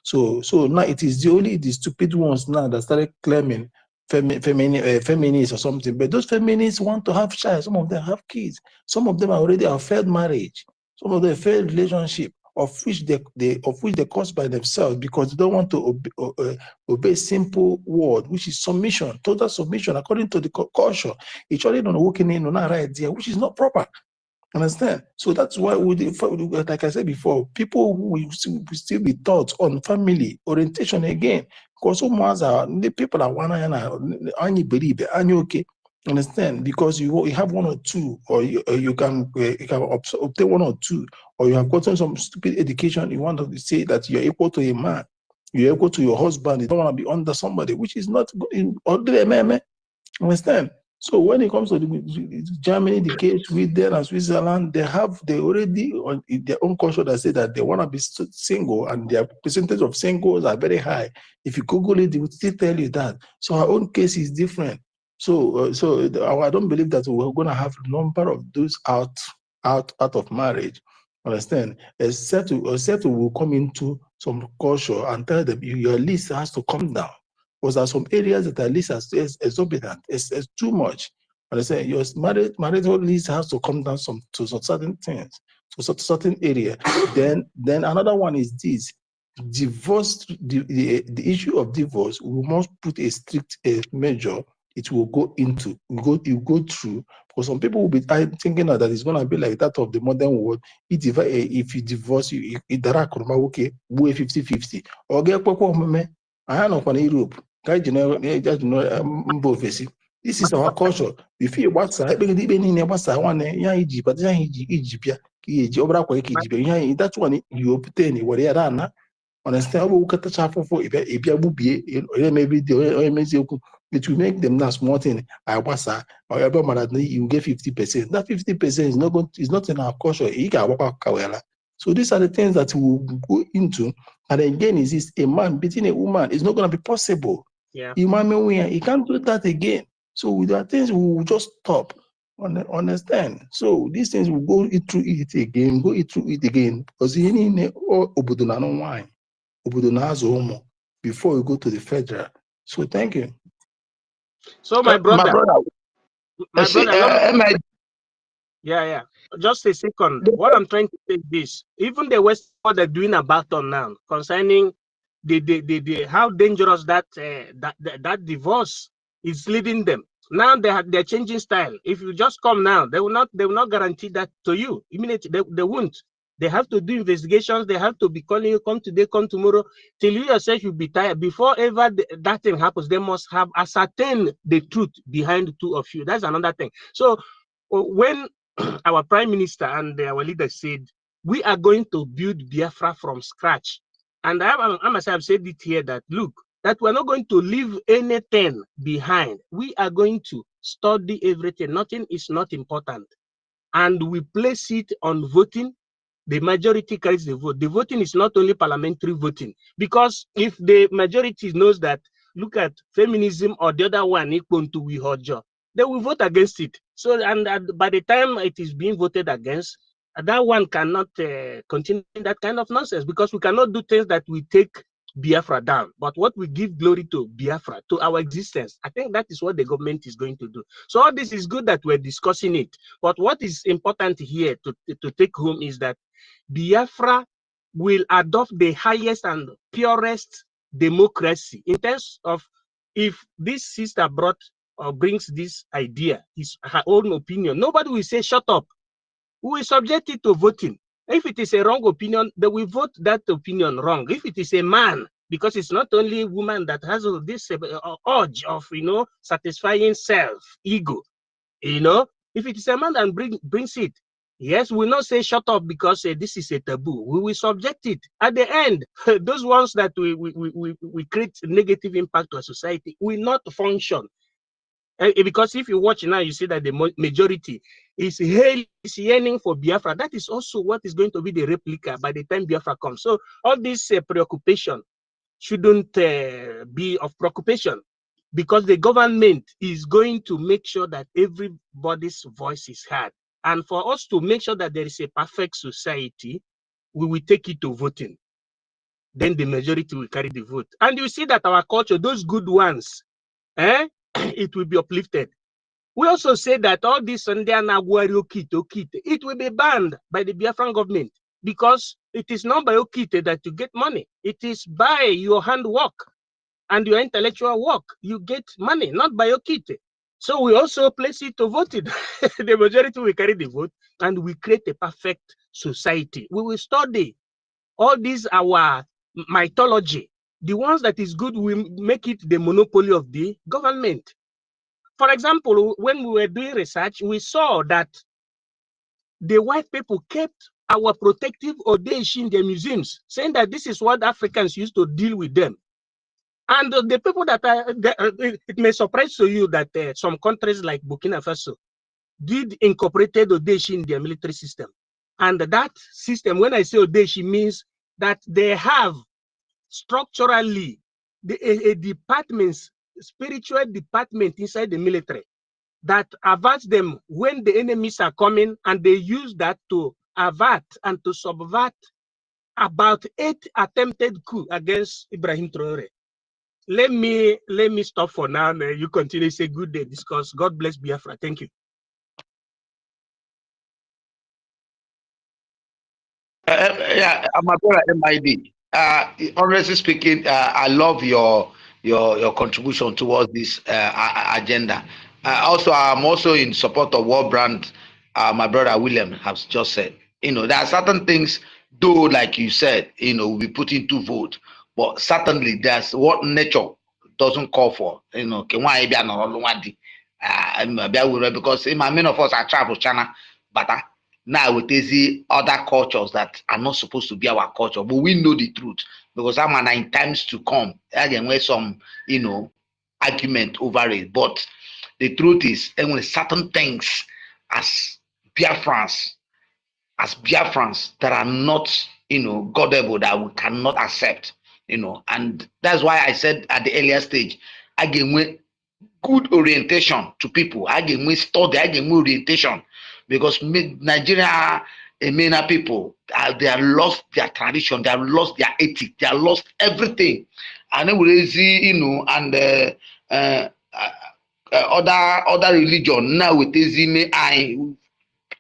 D: So now it is only the stupid ones now that started claiming feminists or something. But those feminists want to have child. Some of them have kids. Some of them are already have failed marriage. Some of them failed relationship, of which they caused by themselves, because they don't want to obey simple word, which is submission, total submission according to the culture. It's already not working in on our idea, which is not proper. Understand? So that's why like I said before, people who will still be taught on family orientation again. Because the people are one believe okay. Understand? Because you have one or two, or you can obtain one or two, or you have gotten some stupid education. You want to say that you're equal to a man, you're equal to your husband. You don't want to be under somebody, which is not good. Understand? So when it comes to Germany, the case with them and Switzerland, they already on their own culture that say that they want to be single, and their percentage of singles are very high. If you Google it, they will still tell you that. So our own case is different. So I don't believe that we're going to have a number of those out of marriage. Understand? Except we will come into some culture and tell them your list has to come down. Because there are some areas that are least as exorbitant, it's too much. And I say your marital list has to come down to some certain things, to certain area. Then another one is this: divorce. The issue of divorce, we must put a strict measure. It will go into you go through, because some people will be thinking that it's going to be like that of the modern world. If you divorce, you okay, 50-50 or get I know from Europe. This is our culture. If you what's that's one you obtain whatever. Understand? It will make them not small thing. I was you get 50%. That 50% is not in our culture. So these are the things that we will go into. And again, is this a man beating a woman? It's not going to be possible.
F: Yeah.
D: He can't do that again. So with that things, we will just stop. Understand? So these things will go through it again, because before we go to the federal. So thank you.
F: So my brother, yeah. Just a second. What I'm trying to say is this: even the West, what they're doing about on now concerning the how dangerous that divorce is leading them. Now they're changing style. If you just come now, they will not guarantee that to you immediately. They won't. They have to do investigations. They have to be calling you, come today, come tomorrow, till you yourself will be tired. Before ever that thing happens, they must have ascertained the truth behind the two of you. That's another thing. So when our prime minister and our leader said we are going to build Biafra from scratch. And I must have said it here that, look, that we're not going to leave anything behind. We are going to study everything. Nothing is not important. And we place it on voting. The majority carries the vote. The voting is not only parliamentary voting, because if the majority knows that, look at feminism or the other one, OGOJA, they will vote against it. So, and by the time it is being voted against, that one cannot continue that kind of nonsense, because we cannot do things that we take Biafra down. But what we give glory to Biafra, to our existence, I think that is what the government is going to do. So all this is good that we're discussing it. But what is important here to take home is that Biafra will adopt the highest and purest democracy in terms of, if this sister brought or brings this idea, her own opinion, nobody will say shut up. We will subject it to voting. If it is a wrong opinion, they will vote that opinion wrong. If it is a man, because it's not only woman that has this urge of, satisfying self, ego, if it is a man that brings it, yes, we will not say shut up because this is a taboo. We will subject it. At the end, those ones that we create negative impact to society will not function. Because if you watch now, you see that the majority is yearning for Biafra. That is also what is going to be the replica by the time Biafra comes. So all this preoccupation shouldn't be of preoccupation, because the government is going to make sure that everybody's voice is heard. And for us to make sure that there is a perfect society, we will take it to voting. Then the majority will carry the vote. And you see that our culture, those good ones, it will be uplifted. We also say that all this it will be banned by the Biafran government, because it is not by Okite that you get money. It is by your handwork and your intellectual work. You get money, not by Okite. So we also place it to voting. The majority will carry the vote, and we create a perfect society. We will study all these, our mythology. The ones that is good, we make it the monopoly of the government. For example, when we were doing research, we saw that the white people kept our protective Odeshi in their museums, saying that this is what Africans used to deal with them. And the people that are, it may surprise to you that some countries like Burkina Faso did incorporated Odeshi in their military system. And that system, when I say Odeshi, means that they have structurally a department, spiritual department inside the military that averts them when the enemies are coming, and they use that to avert and to subvert about 8 attempted coups against Ibrahim Traore. Let me stop for now. You continue. Say good day, discuss. God bless Biafra. Thank you.
C: Yeah, my brother MID. Honestly speaking, I love your contribution towards this agenda. Also, I'm also in support of what Brand, my brother William, has just said. There are certain things, though, like you said, we'll be put into vote, but certainly there's what nature doesn't call for. Because many of us are travel channel, but now with these other cultures that are not supposed to be our culture, but we know the truth, because I'm in times to come, again, where some, argument over it. But the truth is, and when certain things as Biafrans that are not, Godable, that we cannot accept, and that's why I said at the earlier stage, again, with good orientation to people, again, we study, again, orientation, because Nigeria, MENA people, they have lost their tradition, they have lost their ethics, they have lost everything, and then we see, and other religion now with this, I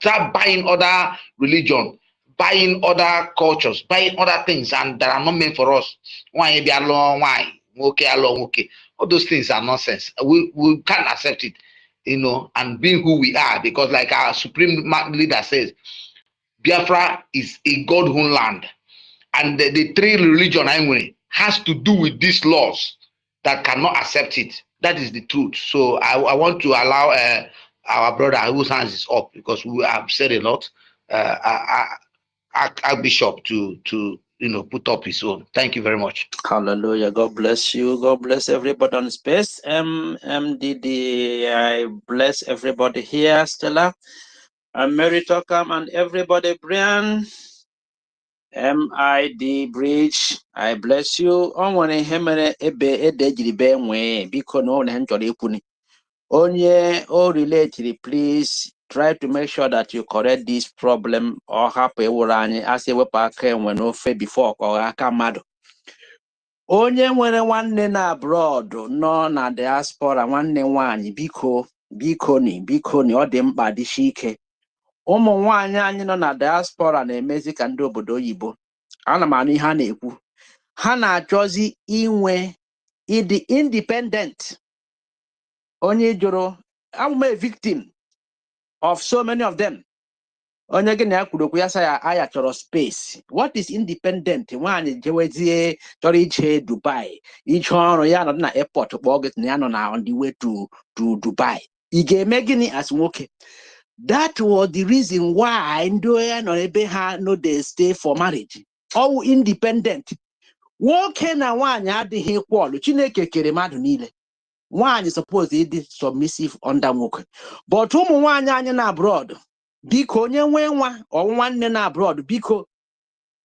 C: start buying other religion, buying other cultures, buying other things, and that are not meant for us. Why be alone? Why? Okay, alone, okay. All those things are nonsense. We can't accept it, and being who we are, because like our supreme leader says, Biafra is a God-owned land, and the 3 religion anyway has to do with these laws that cannot accept it. That is the truth. So I want to allow our brother whose hands is up, because we have said a lot. Archbishop to put up his own. Thank you very much.
G: Hallelujah. God bless you. God bless everybody on space. MDD, I bless everybody here, Stella, and Mary Tockham, and everybody, Brian, MID Bridge, I bless you. On one hemere ebe edejiribe nwe biko no na nchọrọ ikwu ni. Onye o relate, please try to make sure that you correct this problem or hapụ ewuru anyị asị ewepụ aka enwe n'ofe before ka ọ aka mmadụ. Onye nwere nwanne na abroad nọ na diaspora, nwanne nwanyị, biko ni ọ dị mkpa dịshi ike. Ụmụ nwanyị anyị nọ na diaspora na-emezi ka ndị obodo oyibo. Ana m anụ ihe a na-ekwu. Ha na-achọzi inwe ịdị independent. Onye jụrụ, I'm a victim of so many of them. Onye gị na ya kwuru okwu ya sa ya aya chọrọ space. What is independent? Nwaanyị jewezie chọrọ ije Dubai. Ije ọrụ ya nọ na airport kpọọ gị na ya nọ na on the way to Dubai. Ị ga-eme gịnị as nwoke? That was the reason why ndị onye nọ ebe ha no dey stay for marriage. All independent. Nwoke na nwaanyị adịghị equal. Chineke kere mmadụ niile. Nwaanyị suppose ịdị submissive under nwoke. But ụmụ nwaanyị anyị na abroad, biko onye nwe nwa or nwanne na abroad, biko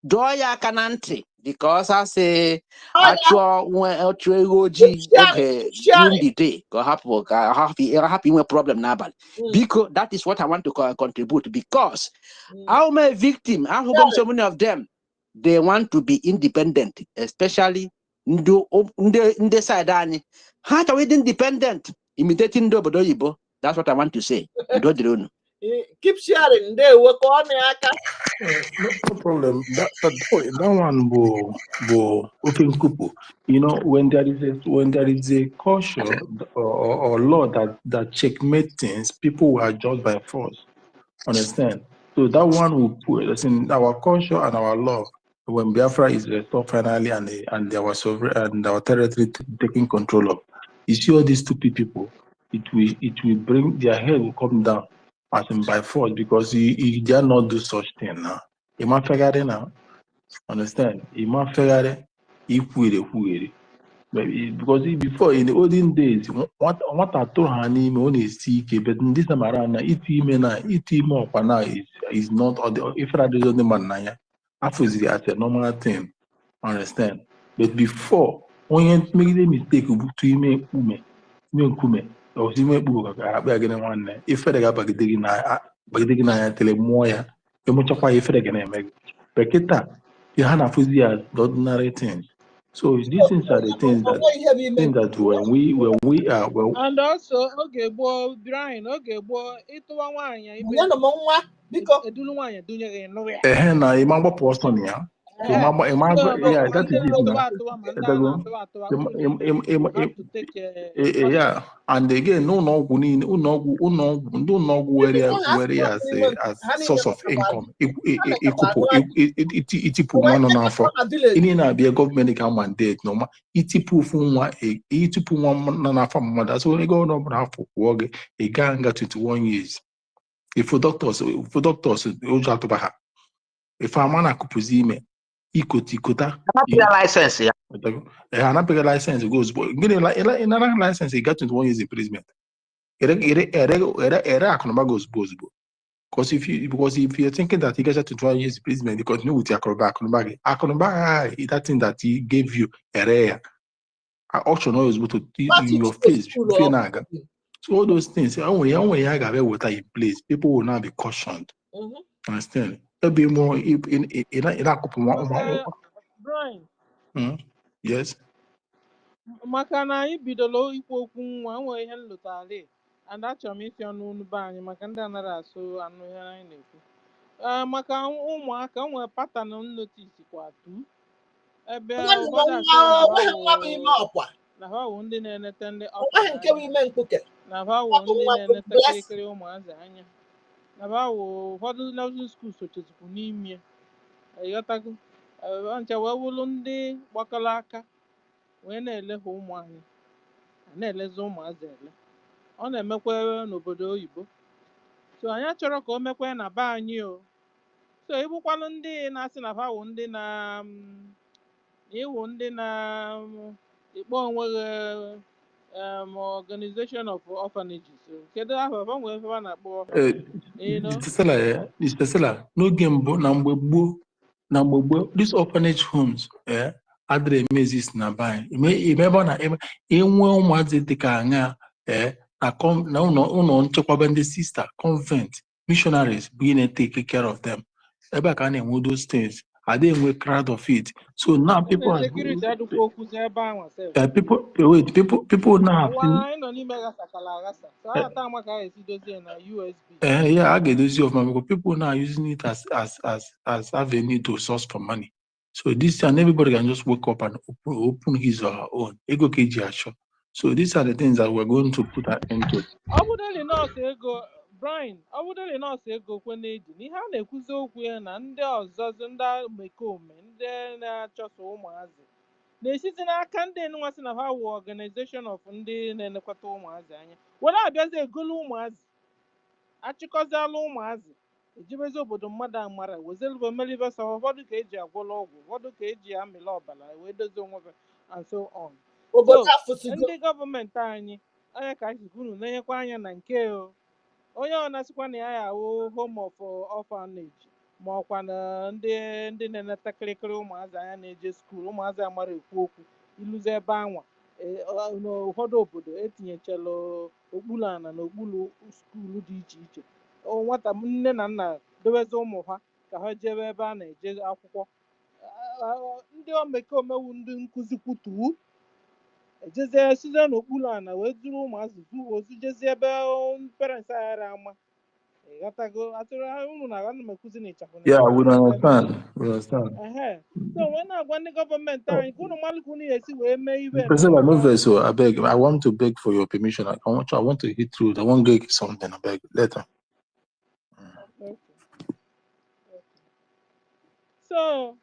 G: dọọ ya aka na ntị, because I say achụọ ego ojii oge during the day ka hapụ inwe problem n'abalị. Biko, that is what I want to contribute, because I'm a victim. I hope so many of them, they want to be independent, especially ndị side anyị. Ha chọrọ ịdị independent, imitating ndị obodo oyibo. That's what I want to say.
B: Keep sharing. They work on
D: no problem. That one will open kupu. When there is a culture or law that checkmate things, people will adjust by force. Understand? So that one will put us in our culture and our law. When Biafra is restored finally and our sovereign and our territory taking control of, you see all these stupid people, it will bring their head will come down as in by force, because he dare not do such thing now. He might figure it now. Understand? He might figure it. Because before, in the olden days, what I told her name only is CK, but in this time around, it is not, or if I do the man, as a normal thing. Understand? But before, when you make the mistake to or si again one if I got bagdegina telemoya, you much of if again make Peketa, you had a the ordinary things. So these things are the things that when we are well.
A: And also, okay, boy, Brian, okay, boy, itu wanya ibe. Edulu wanya dunya no ya.
D: Na imamba person ya. Yeah, that is it. Yeah, and again, no where as source of income. It one on for in be a government can mandate no ma. It proof one from mother. So they go no half work a gang got 21 years. If for doctors, if I'm an akupuzime. Ikota.
C: License, yeah.
D: And a license goes, but getting another license, he got 21 years imprisonment. Goes because if you're thinking that he gets 21 years imprisonment, you continue with your Akonobag, that thing that he gave you a rare auction always go to in your face. So all those things, only I got water in place, people will now be cautioned. Understand? There'll be more in
A: Brian.
D: Yes.
A: Maka na anyị bidoro ikwu okwu nwa nwere ihe nlụtali, and achọrọ m isi ọnụ unu be anyị maka ndị anaghị asụ anụ ihe anyị na-ekwu. Maka ụmụaka nwere pattern notice kwa tu ebe ụfọdụ asị na ha wụ ndị na-enete ndị ọkwa na ha wụ ndị na-enete kirikiri ụmụazị anya na ha wụ ụfọdụ nursery school sochezikwu n'ime ịghọtago nche wee wụrụ ndị gbakọrọ aka wee na-ele ha ụmụ anyị na-elezi ụmụazị ele. Ọ na-emekwa n'obodo oyibo, so anyị achọrọ ka o mekwa na be anyị o. So ịbụkwanụ ndị na-asị na ha wụ ndị na iwu ndị na-ekpo onwe organization of orphanages. Kedu ahụ ha nwere ebe a na-akpọ ha?
D: N'oge mbụ na mgbe gboo these orphanage homes adịrị eme exist na be anyị ebe na enwe ụmụazị dịka anya na ụlọ nchekwaba ndị sister convent missionaries bụ na-take care of them ebe a ka a na-enwe those things. I didn't enwe crowd of it. So now people are people now I get those of my because people now using it as avenue to source for money. So this and everybody can just wake up and open his or her own ego KG. So these are the things that we're going to put an end to.
A: Brian, ọ bụrụ na ọsọ ego kwenedi n'ihe a na-ekwuzi okwu ya na ndị ọzọzụ ndị omekome ndị na-achọso ụmụazị na-esite n'aka ndị nwansị na ha wụ organization of ndị na-elekọta ụmụazị anya were abịazi egolu ụmụazị achịkọziala ụmụazị ejibezi obodo mmadụ amara wezelube melivesa ụfọdụ ka eji agwọla ọgwụ ụfọdụ ka eji amịla ọbara wee dozie onwe and so on. So ndị gọọmenti anyị anya ka anyị kwuru na-enyekwa anya na nke onye ọ na-asịkwa na ya ahụ home of orphanage ma ọkwa na ndị na-eneta kịrịkịrị ụmụazị anya na-eje skuul ụmụazị amara ekwu okwu iluzi ebe anwa n'ụfọdụ obodo etinyechala okpuru ana na okpuru skuulu dị iche iche nwata nne na nna dowezi ụmụ ha ka ha jebe ebe a na-eje akwụkwọ. Ndị omekomewu ndị nkụzi kwutuwu ejezie size n'okpuru ana wee duru ụmụazị ozu jezie ebe parents aghara ama ịghọtago atụrụ unu na agwa mekuzi na ịchafụ
D: we understand.
A: So wee na-agwa ndị gọọmenti anyị ka unu malụ ka unu esi wee mee ibe
D: I beg, I want to beg for your permission. I want to hit through. I want to get something. I beg later.
A: So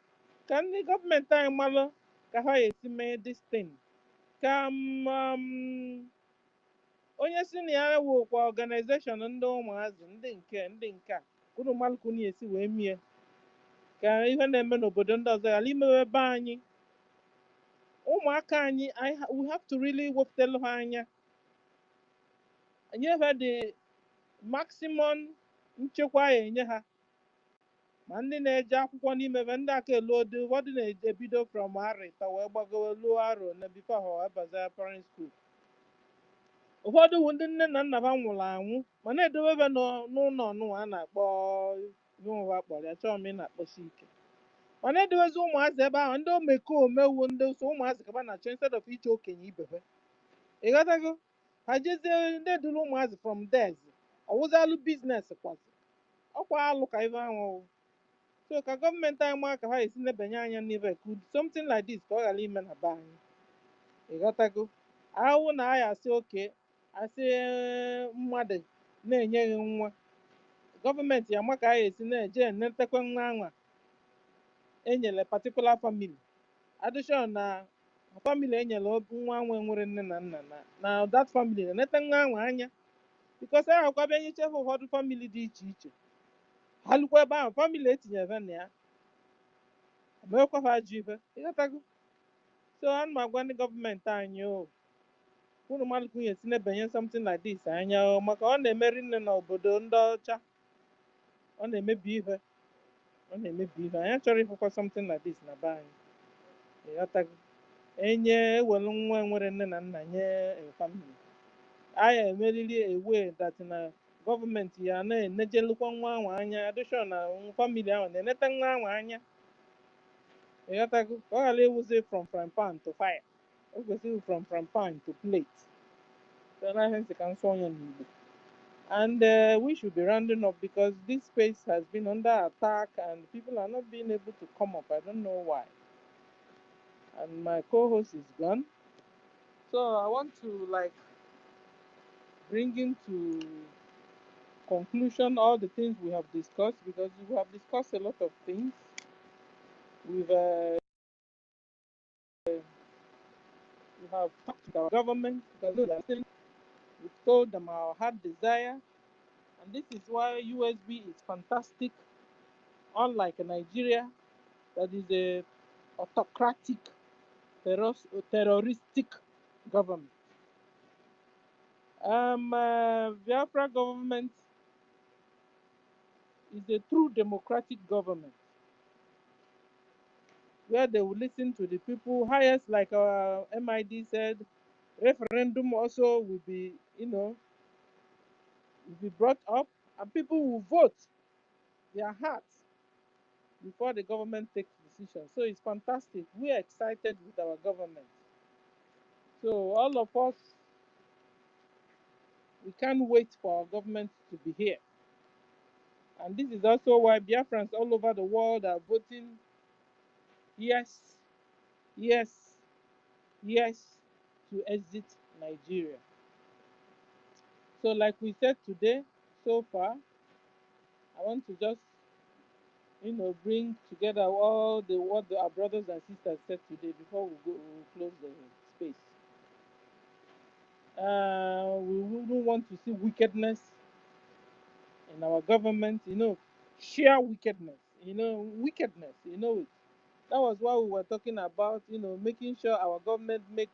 A: ka ndị gọọmenti anyị malụ ka ha esi mee this thing ka onye si na ya wụkwa organization ndị ụmụazị ndị nke a unu malụ ka unu esi wee mie ka ihe na-eme n'obodo ndị ọzọ ghara imewe ebe anyị. Ụmụaka anyị we have to really wepụtalụ ha anya nye ha the maximum nchekwa ya enye ha ma ndị na-eje akwụkwọ n'ime ebe ndị aka elu odi ụfọdụ na-ebido from arịta wee gbagowe luo aro na bifo ha abaza parent school. Ụfọdụ bụ ndị nne na nna ha nwụrụ anwụ ma na-edobe ebe n'ụlọ ọnụnwa a na-akpọ ihe kpọrọ ya chọọ m ị na-akpọsi ike ma na-edowezi ụmụazị ebe ahụ ndị omekomewu ndị so ụmụazị kaba na achọ instead of iche okenye ibebe ịghọtago ha jezie ndị duru ụmụazị from there ọwụzalụ biznes kwazi ọkwa alụ ka ibe ahụ. So ka gọọmenti anyị maa ka ha esi nebanye anya n'ibe could something like this ka ọ ghara ime na be anyị ịghọtago. Ahụ na aya asị oke asị mmadụ na-enyeghị nwa gọọmenti ya ma ka ha esi na-eje netekwa nwa anwa enyere particular family addition na family enyere nwa nwe nwere nne na nna na that family na-eneta nwa anwa anya because ahụ kwa bịa nyechefe ụfọdụ family dị iche iche ha lụkwa ebe ahụ family etinyere na ya mewekwa ha ajọ ife ịghọtago. So ana m agwa ndị gọọmenti anyị unu mmadụ kwunye si nebanye something like this anya maka ọ na-emeri nne n'obodo ndị ọcha ọ na-emebi ihe anyị chọrọ ịfụkwa something like this na be anyị ịghọtago. Ewelu nwa nwere nne na nna nye family anyị emeriri ewe that na gọọmenti ya na-enejelukwa nwa ahụ anya adịshọ na family ahụ na-eneta nwa ahụ anya ịghọtago ka ọ ghara ịwụzi from frying pan to fire o kwesịrị from frying pan to plate. So na ihe nsị ka nsọ onye n'Igbo. And we should be rounding up because this space has been under attack and people are not being able to come up. I don't know why. And my co-host is gone. So I want to bring into conclusion all the things we have discussed because we have discussed a lot of things. We have talked to our government because we've told them our heart desire. And this is why USB is fantastic unlike Nigeria, that is a autocratic, terroristic government. Biafra government is a true democratic government where they will listen to the people. Highest, like our MID said, referendum also will be, will be brought up, and people will vote their hearts before the government takes decisions. So it's fantastic. We are excited with our government. So all of us, we can't wait for our government to be here. And this is also why Biafrans all over the world are voting yes, yes, yes to exit Nigeria. So like we said today, so far, I want to just, bring together all what our brothers and sisters said today before we close the space. We wouldn't want to see wickedness in our government, sheer wickedness, wickedness, it. That was why we were talking about, making sure our government make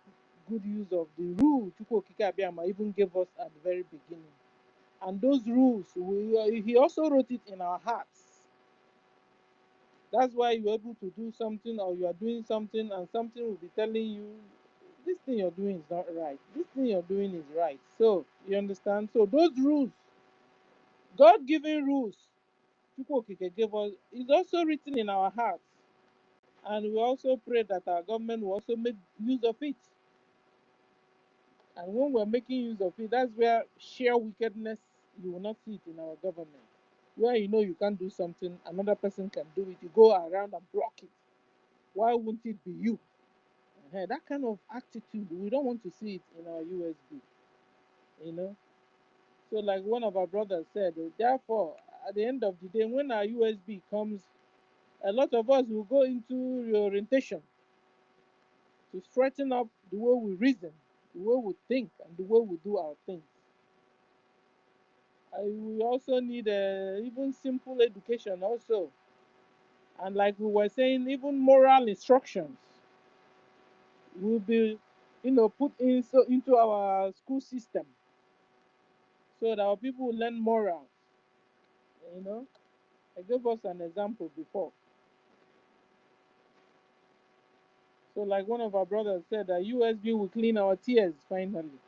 A: good use of the rule Chukwu Okike Abiyama even gave us at the very beginning. And those rules, he also wrote it in our hearts. That's why you're able to do something, or you are doing something and something will be telling you, this thing you're doing is not right. This thing you're doing is right. So, you understand? So those rules, God-given rules, Chukwu Okike gave us, is also written in our hearts. And we also pray that our government will also make use of it. And when we're making use of it, that's where sheer wickedness, you will not see it in our government. Where you can't do something, another person can do it. You go around and block it. Why wouldn't it be you? That kind of attitude, we don't want to see it in our USB. So like one of our brothers said, therefore, at the end of the day, when our USB comes, a lot of us will go into reorientation to straighten up the way we reason, the way we think, and the way we do our things. We also need even simple education also. And like we were saying, even moral instructions will be, put into our school system so that our people will learn morals. I gave us an example before. So like one of our brothers said, that USB will clean our tears finally.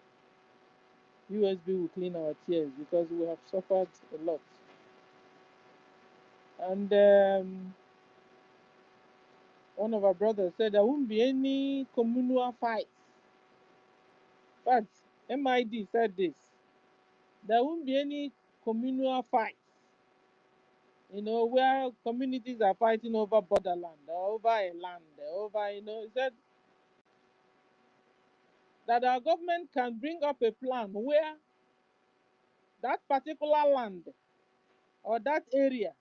A: USB will clean our tears because we have suffered a lot. And one of our brothers said there won't be any communal fights. But MID said this. There won't be any communal fights, where communities are fighting over borderland, or over a land, over, he said that our government can bring up a plan where that particular land or that area,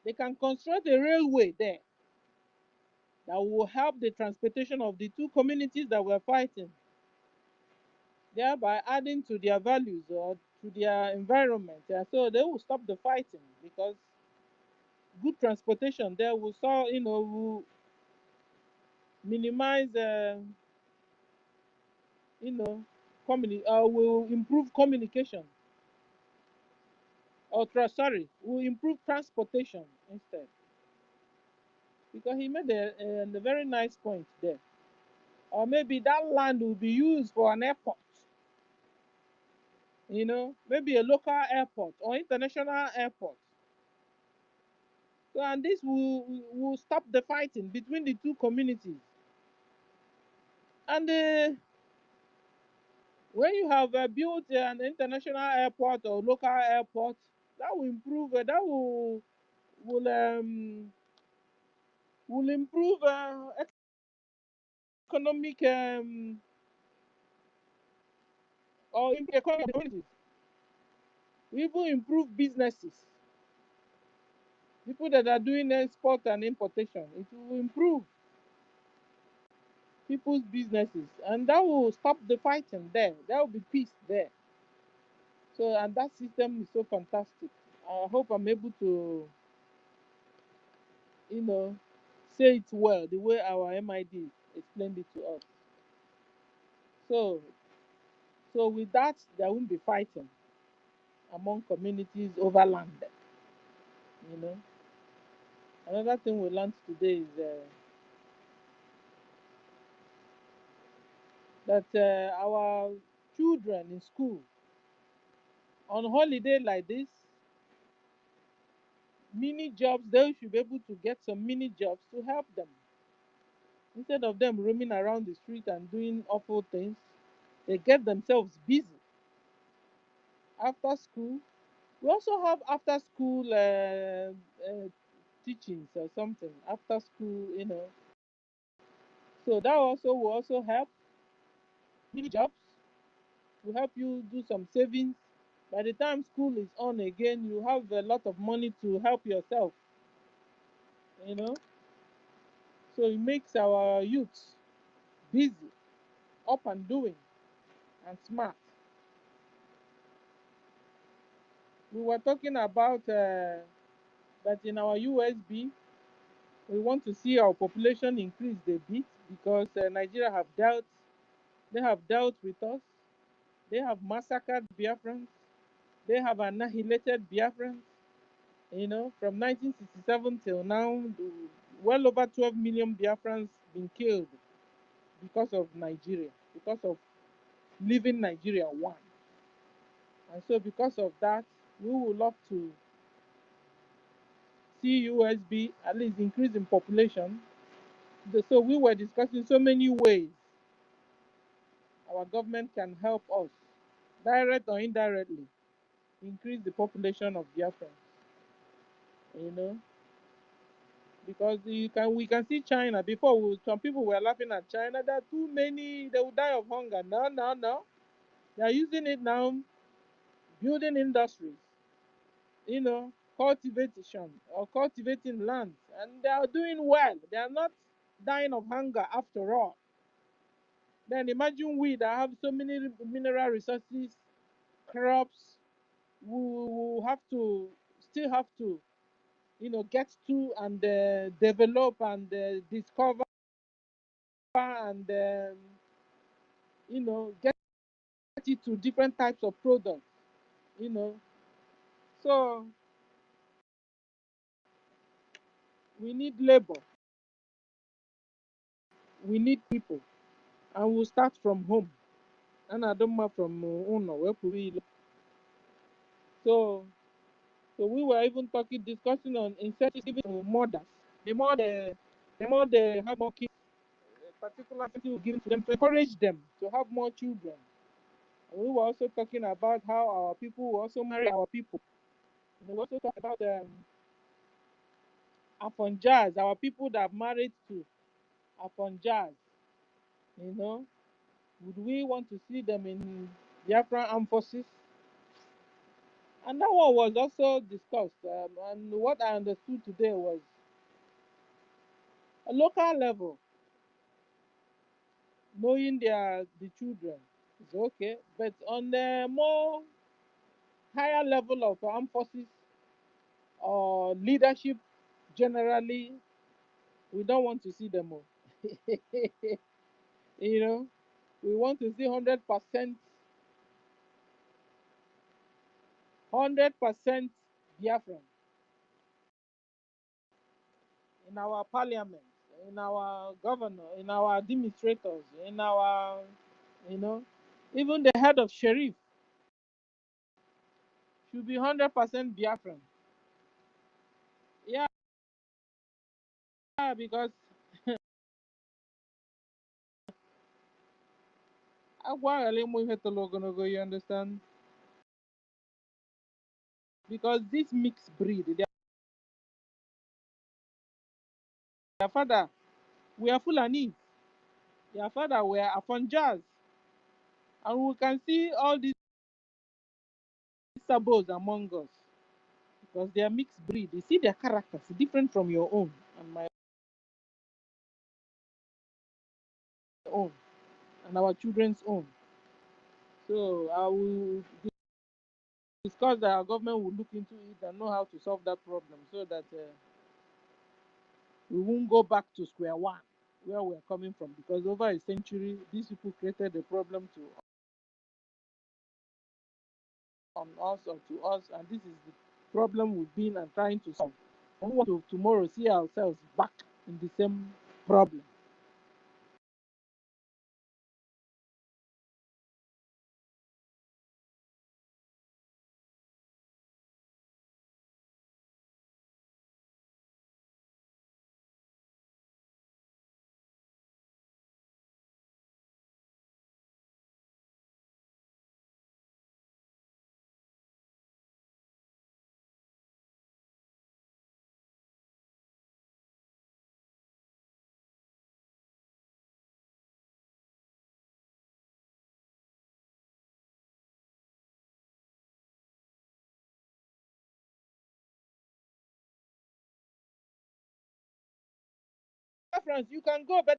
A: they can construct a railway there that will help the transportation of the two communities that were fighting, thereby adding to their values or to their environment. Yeah, so they will stop the fighting because good transportation there will will minimize, will improve communication. Sorry, will improve transportation instead. Because he made a very nice point there. Or maybe that land will be used for an airport. Maybe a local airport or international airport. So, and this will stop the fighting between the two communities. And when you have built an international airport or local airport, that will improve. That will improve economic or economic communities. It will improve businesses. People that are doing export and importation, it will improve people's businesses, and that will stop the fighting there. There will be peace there. So, and that system is so fantastic. I hope I'm able to you know, say it well the way our MID explained it to us. So, so with that, there won't be fighting among communities over land. You know, another thing we learned today is that our children in school on holiday like this, mini jobs, they should be able to get some mini jobs to help them instead of them roaming around the street and doing awful things. They get themselves busy after school. We also have after school teachings or something after school, you know. So that also will also help. Mini jobs will help you do some savings. By the time school is on again, you have a lot of money to help yourself, you know. So it makes our youth busy, up and doing, and smart. We were talking about that in our USB, we want to see our population increase a bit because Nigeria they have dealt with us. They have massacred Biafrans. They have annihilated Biafrans. You know, from 1967 till now, well over 12 million Biafrans been killed because of Nigeria, because of leaving Nigeria one. And so because of that, we would love to see USB at least increase in population. So we were discussing so many ways our government can help us, direct or indirectly, increase the population of Biafrans. You know, because we can see China before. Some people were laughing at China. There are too many. They will die of hunger. No, no, no. They are using it now, building industries. You know, cultivation or cultivating land, and they are doing well. They are not dying of hunger after all. Then imagine we that have so many mineral resources, crops, we will have to still have to, you know, get to and develop and discover and you know, get it to different types of products, you know. So we need labor, we need people, and we'll start from home. And I don't mind from Uno, where could we so so we were even discussing on incentives given to mothers. The more they have more kids, particular incentive given to them to encourage them to have more children. And we were also talking about how our people will also marry our people. And we also talk about Afonjaz, our people that are married to Afonjaz. You know, would we want to see them in Biafran armed forces? And that one was also discussed. And what I understood today was a local level, knowing the children is okay, but on the more higher level of armed forces or leadership generally, we don't want to see them all. You know, we want to see 100% Biafran in our parliament, in our governor, in our administrators, in our, you know, even the head of sheriff should be 100% Biafran. Yeah, because you understand? Because this mixed breed, their father, we are Fulani, their father were Afonjaz, and we can see all these sabos among us because they are mixed breed. You see their characters different from your own and my own and our children's own. So I will discuss that our government will look into it and know how to solve that problem so that we won't go back to square one where we're coming from, because over a century these people created a problem to on us or to us, and this is the problem we've been and trying to solve. We want to tomorrow see ourselves back in the same problem. Biafrans, you can go, but